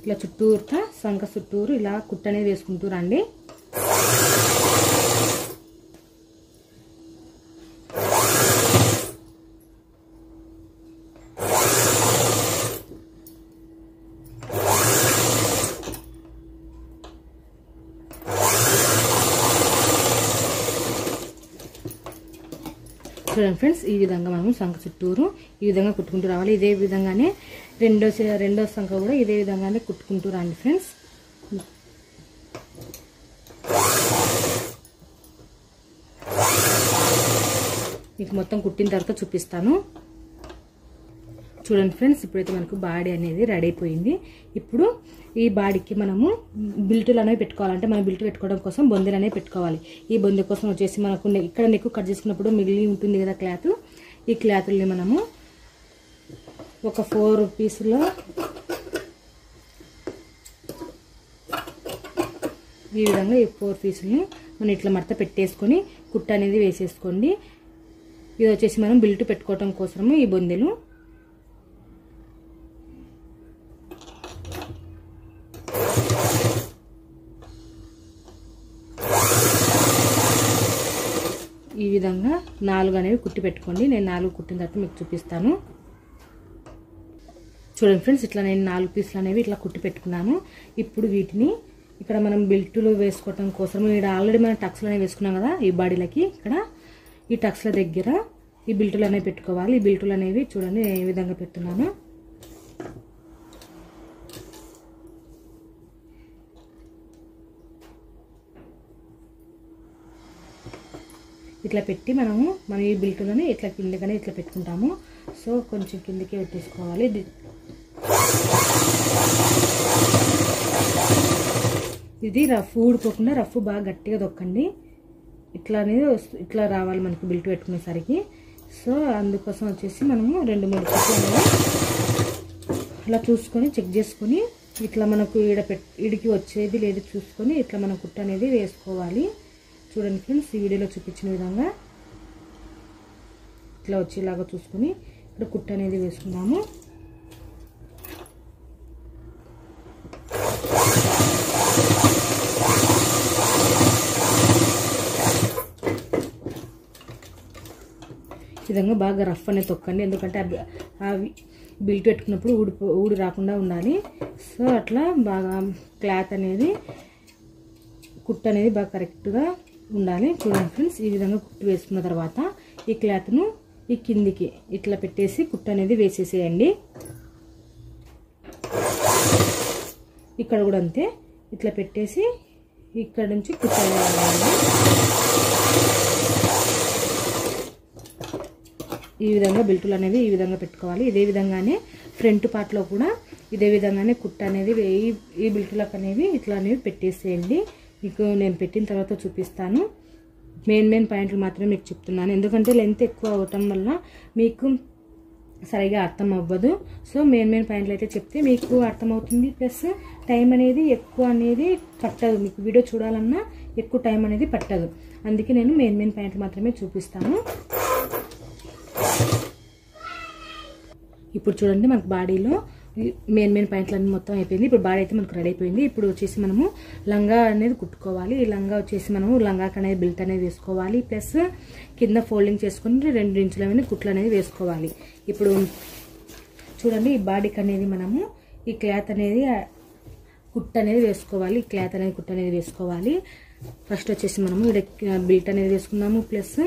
ఇలా చుట్టూరుతా సంఖ చుట్టూరు ఇలా కుట్ట అనేది వేసుకుంటూ రండి. చూడండి ఫ్రెండ్స్, ఈ విధంగా మనం సంఖ చుట్టూరు ఈ విధంగా కుట్టుకుంటూ రావాలి. ఇదే విధంగానే రెండో సంఖ కూడా ఇదే విధంగానే కుట్టుకుంటూ రండి ఫ్రెండ్స్. మీకు మొత్తం కుట్టిన తర్వాత చూపిస్తాను. చూడండి ఫ్రెండ్స్, ఇప్పుడైతే మనకు బాడీ అనేది రెడీ అయిపోయింది. ఇప్పుడు ఈ బాడీకి మనము బిల్టులు అనేవి పెట్టుకోవాలంటే మనం బిల్టు పెట్టుకోవడం కోసం బొందెలు అనేవి పెట్టుకోవాలి. ఈ బొందె కోసం వచ్చేసి మనకు ఇక్కడ నెక్ కట్ చేసుకున్నప్పుడు మిగిలి ఉంటుంది కదా క్లాత్, ఈ క్లాత్ని మనము ఒక 4 పీసులో ఈ విధంగా ఈ 4 పీసులు మనం ఇట్లా మడత పెట్టేసుకొని కుట్ట అనేది వేసేసుకోండి. ఇది వచ్చేసి మనం బిల్టు పెట్టుకోవడం కోసము ఈ బొందెలు. ఈ విధంగా 4 అనేవి కుట్టి పెట్టుకోండి. నేను 4 కుట్టిన తర్వాత మీకు చూపిస్తాను. చూడండి ఫ్రెండ్స్, ఇట్లా నేను 4 పీసులు అనేవి ఇట్లా కుట్టి పెట్టుకున్నాను. ఇప్పుడు వీటిని ఇక్కడ మనం బెల్టులు వేసుకోవటం కోసం ఇక్కడ ఆల్రెడీ మనం టక్స్లు అనేవి వేసుకున్నాం కదా ఈ బాడీలకి, ఇక్కడ ఈ టక్స్ల దగ్గర ఈ బిల్టులు అనేవి పెట్టుకోవాలి. ఈ బిల్టులు అనేవి చూడండి నేను ఏ విధంగా పెడుతున్నాను. ఇట్లా పెట్టి మనం ఈ బిల్టులని ఇట్లా కిందకనే ఇట్లా పెట్టుకుంటాము. సో కొంచెం కిందకే పెట్టేసుకోవాలి. ఇది రఫ్ ఊడిపోకుండా రఫ్ బాగా గట్టిగా దొక్కండి. ఇట్లా అనేది ఇట్లా రావాలి మనకి బిల్టు పెట్టుకునేసరికి. సో అందుకోసం వచ్చేసి మనము 2-3 కుట్లు అనేవి అలా చూసుకొని చెక్ చేసుకొని ఇట్లా మనకు ఈడికి వచ్చేది లేదు చూసుకొని ఇట్లా మనం కుట్ట అనేది వేసుకోవాలి. చూడండి ఫ్రెండ్స్, ఈ వీడియోలో చూపించిన విధంగా ఇట్లా వచ్చేలాగా చూసుకొని ఇక్కడ కుట్ట అనేది వేసుకుందాము. ఈ విధంగా బాగా రఫ్ అనేది తొక్కండి, ఎందుకంటే అవి బిల్ట్ పెట్టుకున్నప్పుడు ఊడి రాకుండా ఉండాలి. సో అట్లా బాగా క్లాత్ అనేది కుట్ట అనేది బాగా కరెక్ట్గా ఉండాలి. చూడండి ఫ్రెండ్స్, ఈ విధంగా కుట్టు వేసుకున్న తర్వాత ఈ క్లాత్ను ఈ కిందికి ఇట్లా పెట్టేసి కుట్ట అనేది వేసేసేయండి. ఇక్కడ కూడా అంతే, ఇట్లా పెట్టేసి ఇక్కడ నుంచి కుట్ట వేయాలి. ఈ విధంగా బిల్టులు అనేవి ఈ విధంగా పెట్టుకోవాలి. ఇదే విధంగానే ఫ్రంట్ పార్ట్లో కూడా ఇదే విధంగానే కుట్ట అనేది ఈ బిల్టులకు అనేవి ఇట్లా అనేవి పెట్టేసేయండి. మీకు నేను పెట్టిన తర్వాత చూపిస్తాను. మెయిన్ పాయింట్లు మాత్రమే మీకు చెప్తున్నాను, ఎందుకంటే లెంత్ ఎక్కువ అవటం వల్ల మీకు సరిగా అర్థం అవ్వదు. సో మెయిన్ పాయింట్లు అయితే చెప్తే మీకు అర్థమవుతుంది. ప్లస్ టైం అనేది ఎక్కువ అనేది పట్టదు, మీకు వీడియో చూడాలన్నా ఎక్కువ టైం అనేది పట్టదు. అందుకే నేను మెయిన్ పాయింట్లు మాత్రమే చూపిస్తాను. ఇప్పుడు చూడండి మనకు బాడీలో మెయిన్ పాయింట్లు అన్నీ మొత్తం అయిపోయింది. ఇప్పుడు బాడీ అయితే మనకు రెడీ అయిపోయింది. ఇప్పుడు వచ్చేసి మనము లంగా అనేది కుట్టుకోవాలి. ఈ లంగా వచ్చేసి మనము లంగాకి అనేది బెల్ట్ అనేది వేసుకోవాలి. ప్లస్ కింద ఫోల్డింగ్ చేసుకుని 2 ఇంచుల మీద కుట్లు అనేది వేసుకోవాలి. ఇప్పుడు చూడండి ఈ బాడీకి అనేది మనము ఈ క్లాత్ అనేది కుట్టు అనేది వేసుకోవాలి. ఈ క్లాత్ అనేది కుట్టు అనేది వేసుకోవాలి. ఫస్ట్ వచ్చేసి మనము బెల్ట్ అనేది వేసుకున్నాము. ప్లస్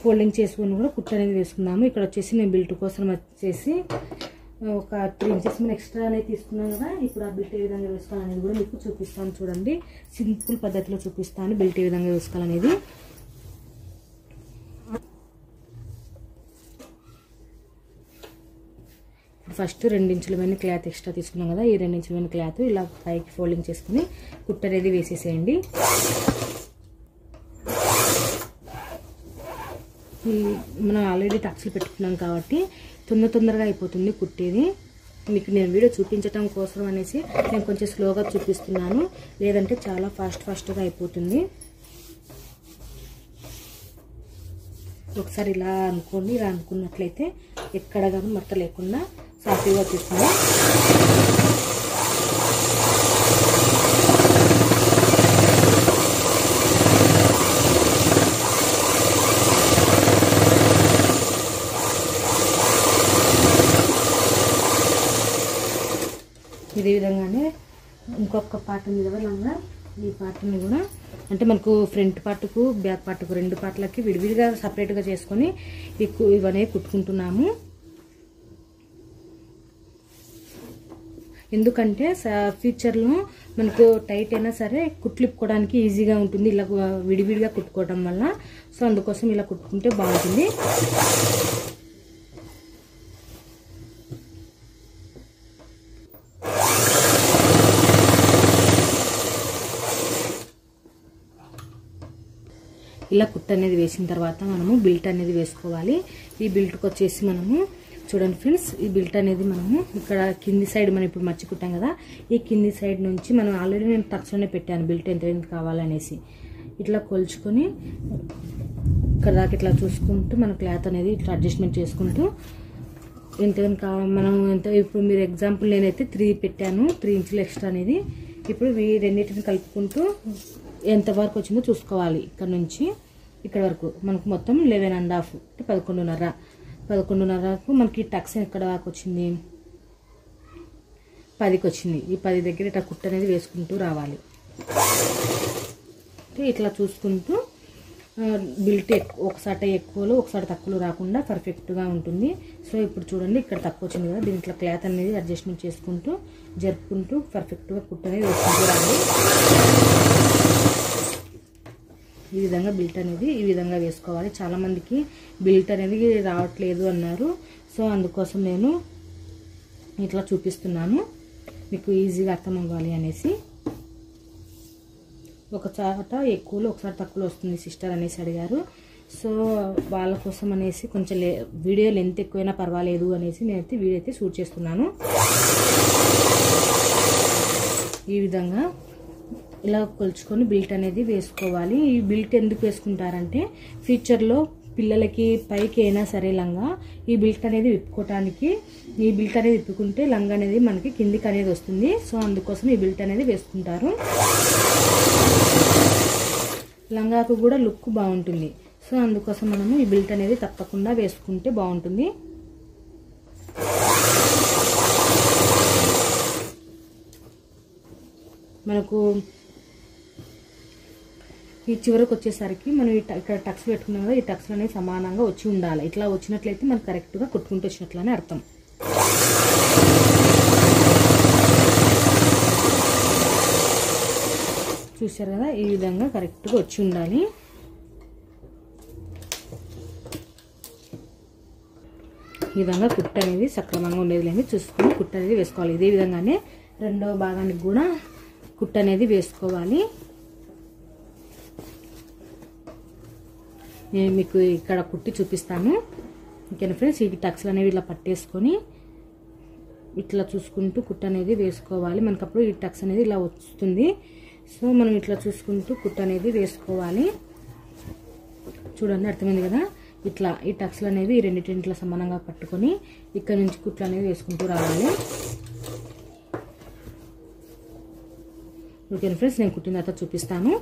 ఫోల్డింగ్ చేసుకుని కూడా కుట్టు అనేది వేసుకున్నాము. ఇక్కడ వచ్చేసి నేను బెల్ట్ కోసం వచ్చేసి ఒక 3 ఇంచెస్ మనం ఎక్స్ట్రా అనేది తీసుకున్నాం కదా. ఇప్పుడు ఆ బెల్ట్ ఏ విధంగా వేసుకోవాలనేది కూడా మీకు చూపిస్తాను. చూడండి సింపుల్ పద్ధతిలో చూపిస్తాను బెల్ట్ ఏ విధంగా వేసుకోవాలనేది. ఫస్ట్ 2 ఇంచుల మీద క్లాత్ ఎక్స్ట్రా తీసుకున్నాం కదా. ఈ 2 ఇంచుల మీద క్లాత్ ఇలా పైకి ఫోల్డింగ్ చేసుకుని కుట్టు అనేది వేసేసేయండి. మనం ఆల్రెడీ టక్స్లు పెట్టుకున్నాం కాబట్టి తొందరగా అయిపోతుంది కుట్టేది. మీకు నేను వీడియో చూపించడం కోసం అనేసి నేను కొంచెం స్లోగా చూపిస్తున్నాను, లేదంటే చాలా ఫాస్ట్గా అయిపోతుంది. ఒకసారి ఇలా అనుకోండి. ఇలా అనుకున్నట్లయితే ఎక్కడ కానీ మట్ట లేకుండా సాఫీగా వచ్చేస్తుంది. ఇదే విధంగానే ఇంకొక పార్ట్ ఉంది కదా లంగా, ఈ పార్ట్ని కూడా అంటే మనకు ఫ్రంట్ పార్ట్కు బ్యాక్ పార్ట్కు 2 పార్ట్లకి విడివిడిగా సపరేట్గా చేసుకొని ఇవన్నీ కుట్టుకుంటున్నాము. ఎందుకంటే ఫ్యూచర్లో మనకు టైట్ అయినా సరే కుట్లిప్పుకోవడానికి ఈజీగా ఉంటుంది ఇలా విడివిడిగా కుట్టుకోవడం వల్ల. సో అందుకోసం ఇలా కుట్టుకుంటే బాగుంటుంది. ఇలా కుట్టు అనేది వేసిన తర్వాత మనము బెల్ట్ అనేది వేసుకోవాలి. ఈ బెల్ట్కి వచ్చేసి మనము చూడండి ఫ్రెండ్స్, ఈ బెల్ట్ అనేది మనము ఇక్కడ కింది సైడ్ మనం ఇప్పుడు మర్చి కుట్టాం కదా, ఈ కింది సైడ్ నుంచి మనం ఆల్రెడీ నేను టక్స్లోనే పెట్టాను బెల్ట్ ఎంత కావాలనేసి. ఇట్లా కొలుచుకొని ఇక్కడ దాకా ఇట్లా చూసుకుంటూ మన క్లాత్ అనేది ఇట్లా అడ్జస్ట్మెంట్ చేసుకుంటూ ఎంతగానో కావాలి మనం ఇప్పుడు మీరు ఎగ్జాంపుల్ నేనైతే 3 పెట్టాను, 3 ఇంచులు ఎక్స్ట్రా అనేది. ఇప్పుడు ఈ రెండింటిని కలుపుకుంటూ ఎంతవరకు వచ్చిందో చూసుకోవాలి. ఇక్కడ నుంచి ఇక్కడ వరకు మనకు మొత్తం 11.5 అంటే 11.5కు మనకి టక్స్ ఎక్కడ దాకా వచ్చింది, 10కి వచ్చింది. ఈ 10 దగ్గర ఇట్లా కుట్టు అనేది వేసుకుంటూ రావాలి. ఇట్లా చూసుకుంటూ బిల్ట్ ఒకసారి ఎక్కువలో ఒకసారి తక్కువలో రాకుండా పర్ఫెక్ట్గా ఉంటుంది. సో ఇప్పుడు చూడండి ఇక్కడ తక్కువ వచ్చింది కదా, దీని ఇట్లా క్లాత్ అనేది అడ్జస్ట్మెంట్ చేసుకుంటూ జరుపుకుంటూ పర్ఫెక్ట్గా కుట్టు అనేది వేసుకుంటూ రావాలి. ఈ విధంగా బిల్ట్ అనేది ఈ విధంగా వేసుకోవాలి. చాలామందికి బిల్ట్ అనేది రావట్లేదు అన్నారు. సో అందుకోసం నేను ఇట్లా చూపిస్తున్నాను మీకు ఈజీగా అర్థం అవ్వాలి అనేసి. ఒక చాట ఎక్కువలో ఒకసారి తక్కువలో వస్తుంది సిస్టర్ అనేసి అడిగారు. సో వాళ్ళ కోసం అనేసి కొంచెం వీడియో లెంత్ ఎక్కువైనా పర్వాలేదు అనేసి నేనైతే వీడియో అయితే షూట్ చేస్తున్నాను. ఈ విధంగా ఇలా కొలుచుకొని బిల్ట్ అనేది వేసుకోవాలి. ఈ బిల్ట్ ఎందుకు వేసుకుంటారంటే ఫ్యూచర్లో పిల్లలకి పైకి అయినా సరే లంగా ఈ బిల్ట్ అనేది విప్పుకోవటానికి, ఈ బిల్ట్ అనేది విప్పుకుంటే లంగా అనేది మనకి కిందికి అనేది వస్తుంది. సో అందుకోసం ఈ బిల్ట్ అనేది వేసుకుంటారు. లంగాకు కూడా లుక్ బాగుంటుంది. సో అందుకోసం మనము ఈ బిల్ట్ అనేది తప్పకుండా వేసుకుంటే బాగుంటుంది. మనకు ఈ చివరకు వచ్చేసరికి మనం ఇక్కడ టక్స్ పెట్టుకున్నాం కదా, ఈ టక్స్ అనేది సమానంగా వచ్చి ఉండాలి. ఇట్లా వచ్చినట్లయితే మనకు కరెక్ట్గా కుట్టుకుంటూ వచ్చినట్లనే అర్థం. చూసారు కదా, ఈ విధంగా కరెక్ట్గా వచ్చి ఉండాలి. ఈ విధంగా కుట్టు అనేది సక్రమంగా ఉండేది లేని చూసుకొని కుట్టు అనేది వేసుకోవాలి. ఇదే విధంగానే రెండవ భాగానికి కూడా కుట్టు అనేది వేసుకోవాలి. నేను మీకు ఇక్కడ కుట్టి చూపిస్తాను. ఓకేనా ఫ్రెండ్స్, ఈ టక్స్లు అనేవి ఇలా పట్టేసుకొని ఇట్లా చూసుకుంటూ కుట్టు అనేది వేసుకోవాలి. మనకు అప్పుడు ఈ టక్స్ అనేది ఇలా వస్తుంది. సో మనం ఇట్లా చూసుకుంటూ కుట్టు అనేది వేసుకోవాలి. చూడండి, అర్థమైంది కదా. ఇట్లా ఈ టక్స్లు అనేవి ఈ రెండింటిని ఇట్లా సమానంగా పట్టుకొని ఇక్కడ నుంచి కుట్లు అనేవి వేసుకుంటూ రావాలి. ఓకే ఫ్రెండ్స్, నేను కుట్టిన తర్వాత చూపిస్తాను.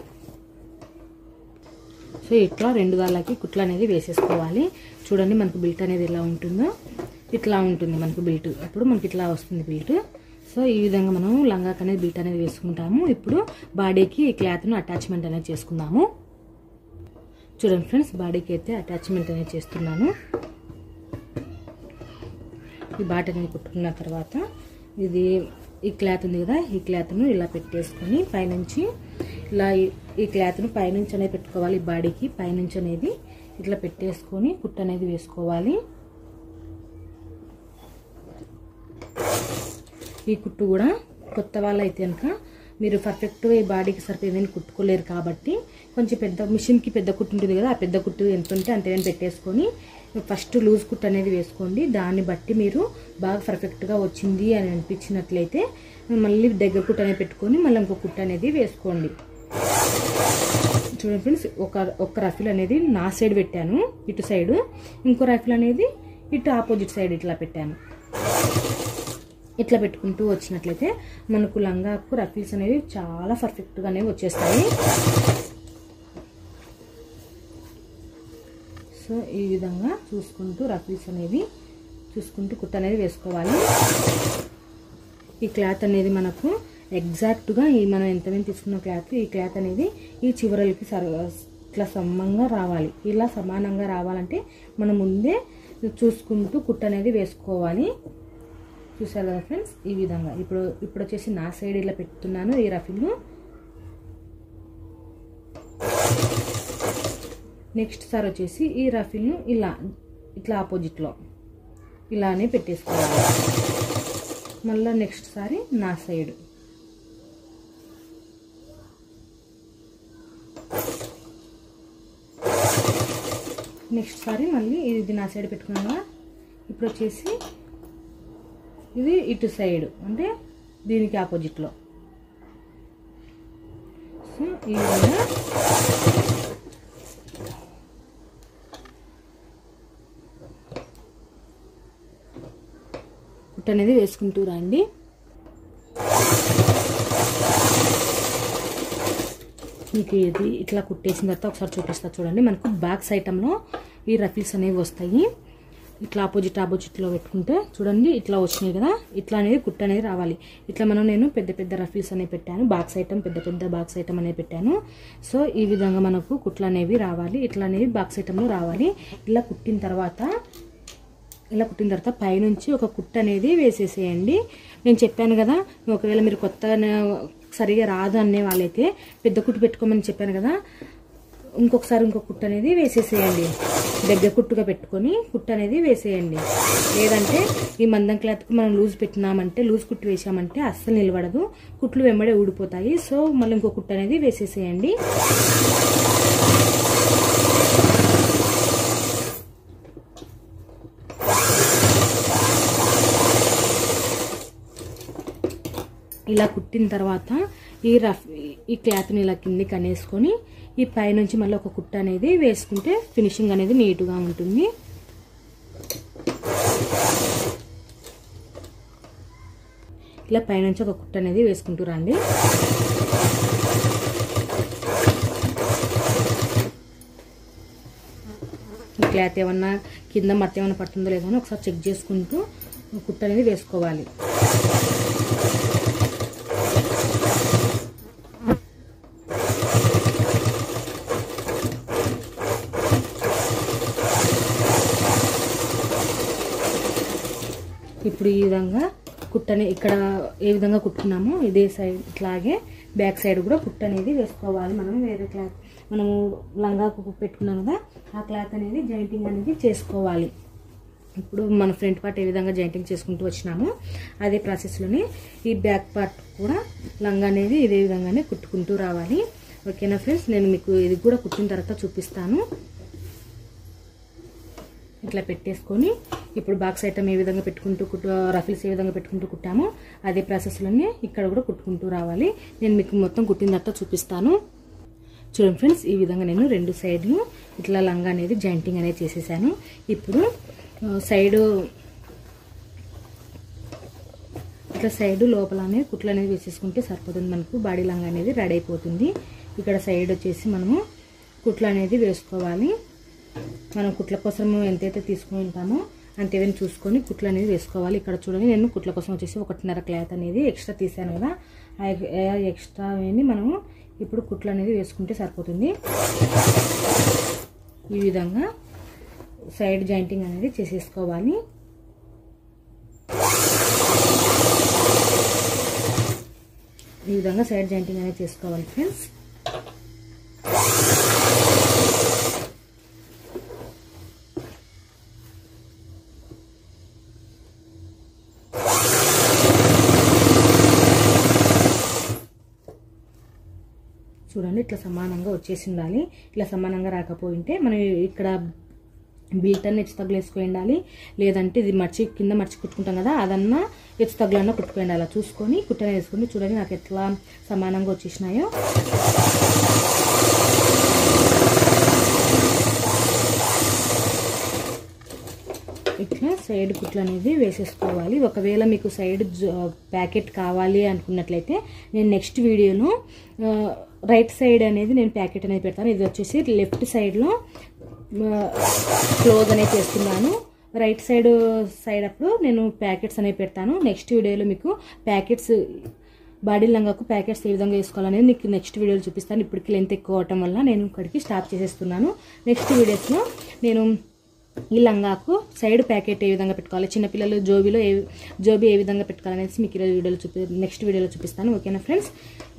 సో ఇట్లా 2 గాళ్ళకి కుట్లు అనేది వేసేసుకోవాలి. చూడండి, మనకు బిల్ట్ అనేది ఎలా ఉంటుందో ఇట్లా ఉంటుంది మనకు బిల్ట్. అప్పుడు మనకి ఇట్లా వస్తుంది బిల్ట్. సో ఈ విధంగా మనం లంగాకి అనేది బిల్ట్ అనేది వేసుకుంటాము. ఇప్పుడు బాడీకి ఈ క్లాత్ను అటాచ్మెంట్ అనేది చేసుకుందాము. చూడండి ఫ్రెండ్స్, బాడీకి అయితే అటాచ్మెంట్ అనేది చేస్తున్నాను. ఈ బాట అనేది కుట్టుకున్న తర్వాత ఇది ఈ క్లాత్ ఉంది కదా, ఈ క్లాత్ను ఇలా పెట్టేసుకొని పైనుంచి ఇలా ఈ క్లాత్ను పైనుంచి అనేది పెట్టుకోవాలి. ఈ బాడీకి పైనుంచి అనేది ఇట్లా పెట్టేసుకొని కుట్టు అనేది వేసుకోవాలి. ఈ కుట్టు కూడా కొత్త వాళ్ళు అయితే కనుక మీరు పర్ఫెక్ట్గా ఈ బాడీకి సరిపోయేదని కుట్టుకోలేరు కాబట్టి కొంచెం పెద్ద మిషన్కి పెద్ద కుట్టు ఉంటుంది కదా, ఆ పెద్ద కుట్టు ఎంత ఉంటే అంతేదని పెట్టేసుకొని ఫస్ట్ లూజ్ కుట్టు అనేది వేసుకోండి. దాన్ని బట్టి మీరు బాగా పర్ఫెక్ట్గా వచ్చింది అని అనిపించినట్లయితే మళ్ళీ దగ్గర కుట్టు అనేది పెట్టుకొని మళ్ళీ ఇంకో కుట్టు అనేది వేసుకోండి. చూడండి ఫ్రెండ్స్, ఒక రఫిల్ అనేది నా సైడ్ పెట్టాను ఇటు సైడు, ఇంకో రఫిల్ అనేది ఇటు ఆపోజిట్ సైడ్ ఇట్లా పెట్టాను. ఇట్లా పెట్టుకుంటూ వచ్చినట్లయితే మనకు లంగాకు రఫిల్స్ అనేవి చాలా పర్ఫెక్ట్గానే వచ్చేస్తాయి. సో ఈ విధంగా చూసుకుంటూ రఫిల్స్ అనేవి చూసుకుంటూ కుట్టు అనేది వేసుకోవాలి. ఈ క్లాత్ అనేది మనకు ఎగ్జాక్ట్గా మనం ఎంతమంది తీసుకున్న క్లాత్, ఈ క్లాత్ అనేది ఈ చివరలకి ఇట్లా సమంగా రావాలి. ఇలా సమానంగా రావాలంటే మనం ముందే చూసుకుంటూ కుట్టు అనేది వేసుకోవాలి. చూసారు కదా ఫ్రెండ్స్, ఈ విధంగా ఇప్పుడు వచ్చేసి నా సైడ్ ఇలా పెడుతున్నాను ఈ రఫిల్. నెక్స్ట్ సారి వచ్చేసి ఈ రఫిల్ను ఇట్లా ఆపోజిట్లో ఇలానే పెట్టేసుకోవాలి. మళ్ళీ నెక్స్ట్ సారి నా సైడ్ నెక్స్ట్ సారి మళ్ళీ ఇది నా సైడ్ పెట్టుకున్నాగా ఇప్పుడు వచ్చేసి ఇది ఇటు సైడ్ అంటే దీనికి ఆపోజిట్లో. సో ఈ విధంగా కుట్టు అనేది వేసుకుంటూ రండి. మీకు ఇది ఇట్లా కుట్టేసిన తర్వాత ఒకసారి చూపిస్తా చూడండి. మనకు బ్యాక్స్ ఐటంలో ఈ రఫిల్స్ అనేవి వస్తాయి. ఇట్లా ఆపోజిట్లో పెట్టుకుంటే చూడండి ఇట్లా వచ్చినాయి కదా, ఇట్లా అనేది కుట్టు అనేది రావాలి. ఇట్లా నేను పెద్ద రఫిల్స్ అనేవి పెట్టాను, బాక్స్ ఐటమ్ పెద్ద బాక్స్ ఐటమ్ అనేది పెట్టాను. సో ఈ విధంగా మనకు కుట్లు అనేవి రావాలి, ఇట్లా అనేవి బాక్స్ ఐటంలో రావాలి. ఇలా కుట్టిన తర్వాత పైనుంచి ఒక కుట్టు అనేది వేసేసేయండి. నేను చెప్పాను కదా, ఒకవేళ మీరు కొత్త సరిగా రాదు అనే వాళ్ళైతే పెద్ద కుట్టు పెట్టుకోమని చెప్పాను కదా, ఇంకొకసారి ఇంకొక కుట్టు అనేది వేసేసేయండి. దగ్గర కుట్టుగా పెట్టుకొని కుట్టు అనేది వేసేయండి. లేదంటే ఈ మందం క్లాత్కి మనం లూజ్ పెట్టినామంటే, లూజ్ కుట్టు వేసామంటే అస్సలు నిలబడదు, కుట్లు వెంబడే ఊడిపోతాయి. సో మళ్ళీ ఇంకో కుట్టు అనేది వేసేసేయండి. ఇలా కుట్టిన తర్వాత ఈ క్లాత్ని ఇలా కిందికి అనేసుకొని ఈ పైనుంచి మళ్ళీ ఒక కుట్టు అనేది వేసుకుంటే ఫినిషింగ్ అనేది నీట్గా ఉంటుంది. ఇలా పైనుంచి ఒక కుట్టు అనేది వేసుకుంటూ రండి. ఈ క్లాత్ ఏమన్నా కింద మడత ఏమన్నా పడుతుందో లేదో అని ఒకసారి చెక్ చేసుకుంటూ కుట్టు అనేది వేసుకోవాలి. ఇప్పుడు ఈ విధంగా కుట్టని ఇక్కడ ఏ విధంగా కుట్టుకున్నామో ఇదే సైడ్ ఇట్లాగే బ్యాక్ సైడ్ కూడా కుట్టు అనేది వేసుకోవాలి. మనం వేరే క్లాత్ మనము లంగాకు పెట్టుకున్నాం కదా, ఆ క్లాత్ అనేది జాయింటింగ్ అనేది చేసుకోవాలి. ఇప్పుడు మన ఫ్రంట్ పార్ట్ ఏ విధంగా జాయింటింగ్ చేసుకుంటూ వచ్చినామో అదే ప్రాసెస్లోనే ఈ బ్యాక్ పార్ట్ కూడా లంగా అనేది ఇదే విధంగానే కుట్టుకుంటూ రావాలి. ఓకేనా ఫ్రెండ్స్, నేను మీకు ఇది కూడా కుట్టిన తర్వాత చూపిస్తాను. ఇట్లా పెట్టేసుకొని ఇప్పుడు బాక్స్ ఐటమ్ ఏ విధంగా పెట్టుకుంటూ రఫిల్స్ ఏ విధంగా పెట్టుకుంటూ కుట్టామో అదే ప్రాసెస్లోనే ఇక్కడ కూడా కుట్టుకుంటూ రావాలి. నేను మీకు మొత్తం కుట్టిన తర్వాత చూపిస్తాను. చూడండి ఫ్రెండ్స్, ఈ విధంగా నేను 2 సైడ్లు ఇట్లా లంగా అనేది జాయింటింగ్ అనేది చేసేసాను. ఇప్పుడు ఇట్లా సైడ్ లోపల అనేది కుట్లు అనేది వేసేసుకుంటే సరిపోతుంది. మనకు బాడీ లంగా అనేది రెడీ అయిపోతుంది. ఇక్కడ సైడ్ వచ్చేసి మనము కుట్లు అనేది వేసుకోవాలి. మనం కుట్ల కోసం ఎంతైతే తీసుకుని ఉంటామో అంతేదని చూసుకొని కుట్లు అనేది వేసుకోవాలి. ఇక్కడ చూడండి, నేను కుట్ల కోసం వచ్చేసి 1.5 క్లాత్ అనేది ఎక్స్ట్రా తీసాను కదా, ఆ ఎక్స్ట్రా అనేది మనము ఇప్పుడు కుట్లు అనేది వేసుకుంటే సరిపోతుంది. ఈ విధంగా సైడ్ జాయింటింగ్ అనేది చేసేసుకోవాలి. ఈ విధంగా సైడ్ జాయింటింగ్ అనేది చేసుకోవాలి ఫ్రెండ్స్. చూడండి, ఇట్లా సమానంగా వచ్చేసి ఉండాలి. ఇట్లా సమానంగా రాకపోయింటే మనం ఇక్కడ బీట్ అన్న హెచ్చు తగ్గులు వేసుకుని ఉండాలి, లేదంటే ఇది కింద మర్చి కుట్టుకుంటాం కదా, అదన్నా హెచ్చు తగ్గులన్నా కుట్టుకుని ఉండాలి. అలా చూసుకొని కుట్టనే వేసుకుని చూడండి నాకు ఎట్లా సమానంగా వచ్చేసినాయో. ఇట్లా సైడ్ కుట్లు అనేది వేసేసుకోవాలి. ఒకవేళ మీకు సైడ్ ప్యాకెట్ కావాలి అనుకున్నట్లయితే నేను నెక్స్ట్ వీడియోలో రైట్ సైడ్ అనేది నేను ప్యాకెట్ అనేది పెడతాను. ఇది వచ్చేసి లెఫ్ట్ సైడ్లో క్లోజ్ అనేది చేస్తున్నాను. రైట్ సైడ్ అప్పుడు నేను ప్యాకెట్స్ అనేవి పెడతాను. నెక్స్ట్ వీడియోలో మీకు ప్యాకెట్స్ బాడీ లంగాకు ప్యాకెట్స్ ఏ విధంగా వేసుకోవాలనేది నీకు నెక్స్ట్ వీడియోలో చూపిస్తాను. ఇప్పటికి లెంత్ ఎక్కువ అవటం వల్ల నేను ఇక్కడికి స్టాప్ చేసేస్తున్నాను. నెక్స్ట్ వీడియోస్లో నేను ఈ లంగాకు సైడ్ ప్యాకెట్ ఏ విధంగా పెట్టుకోవాలి, చిన్నపిల్లలు జోబీ ఏ విధంగా పెట్టుకోవాలనేసి మీకు ఈరోజు నెక్స్ట్ వీడియోలో చూపిస్తాను. ఓకేనా ఫ్రెండ్స్,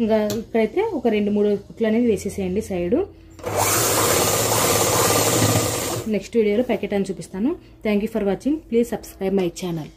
ఇంకా ఇక్కడైతే ఒక 2-3 కుట్లు అనేది వేసేసేయండి సైడు. నెక్స్ట్ వీడియోలో ప్యాకెట్ అని చూపిస్తాను. Thank you for watching. Please subscribe my channel.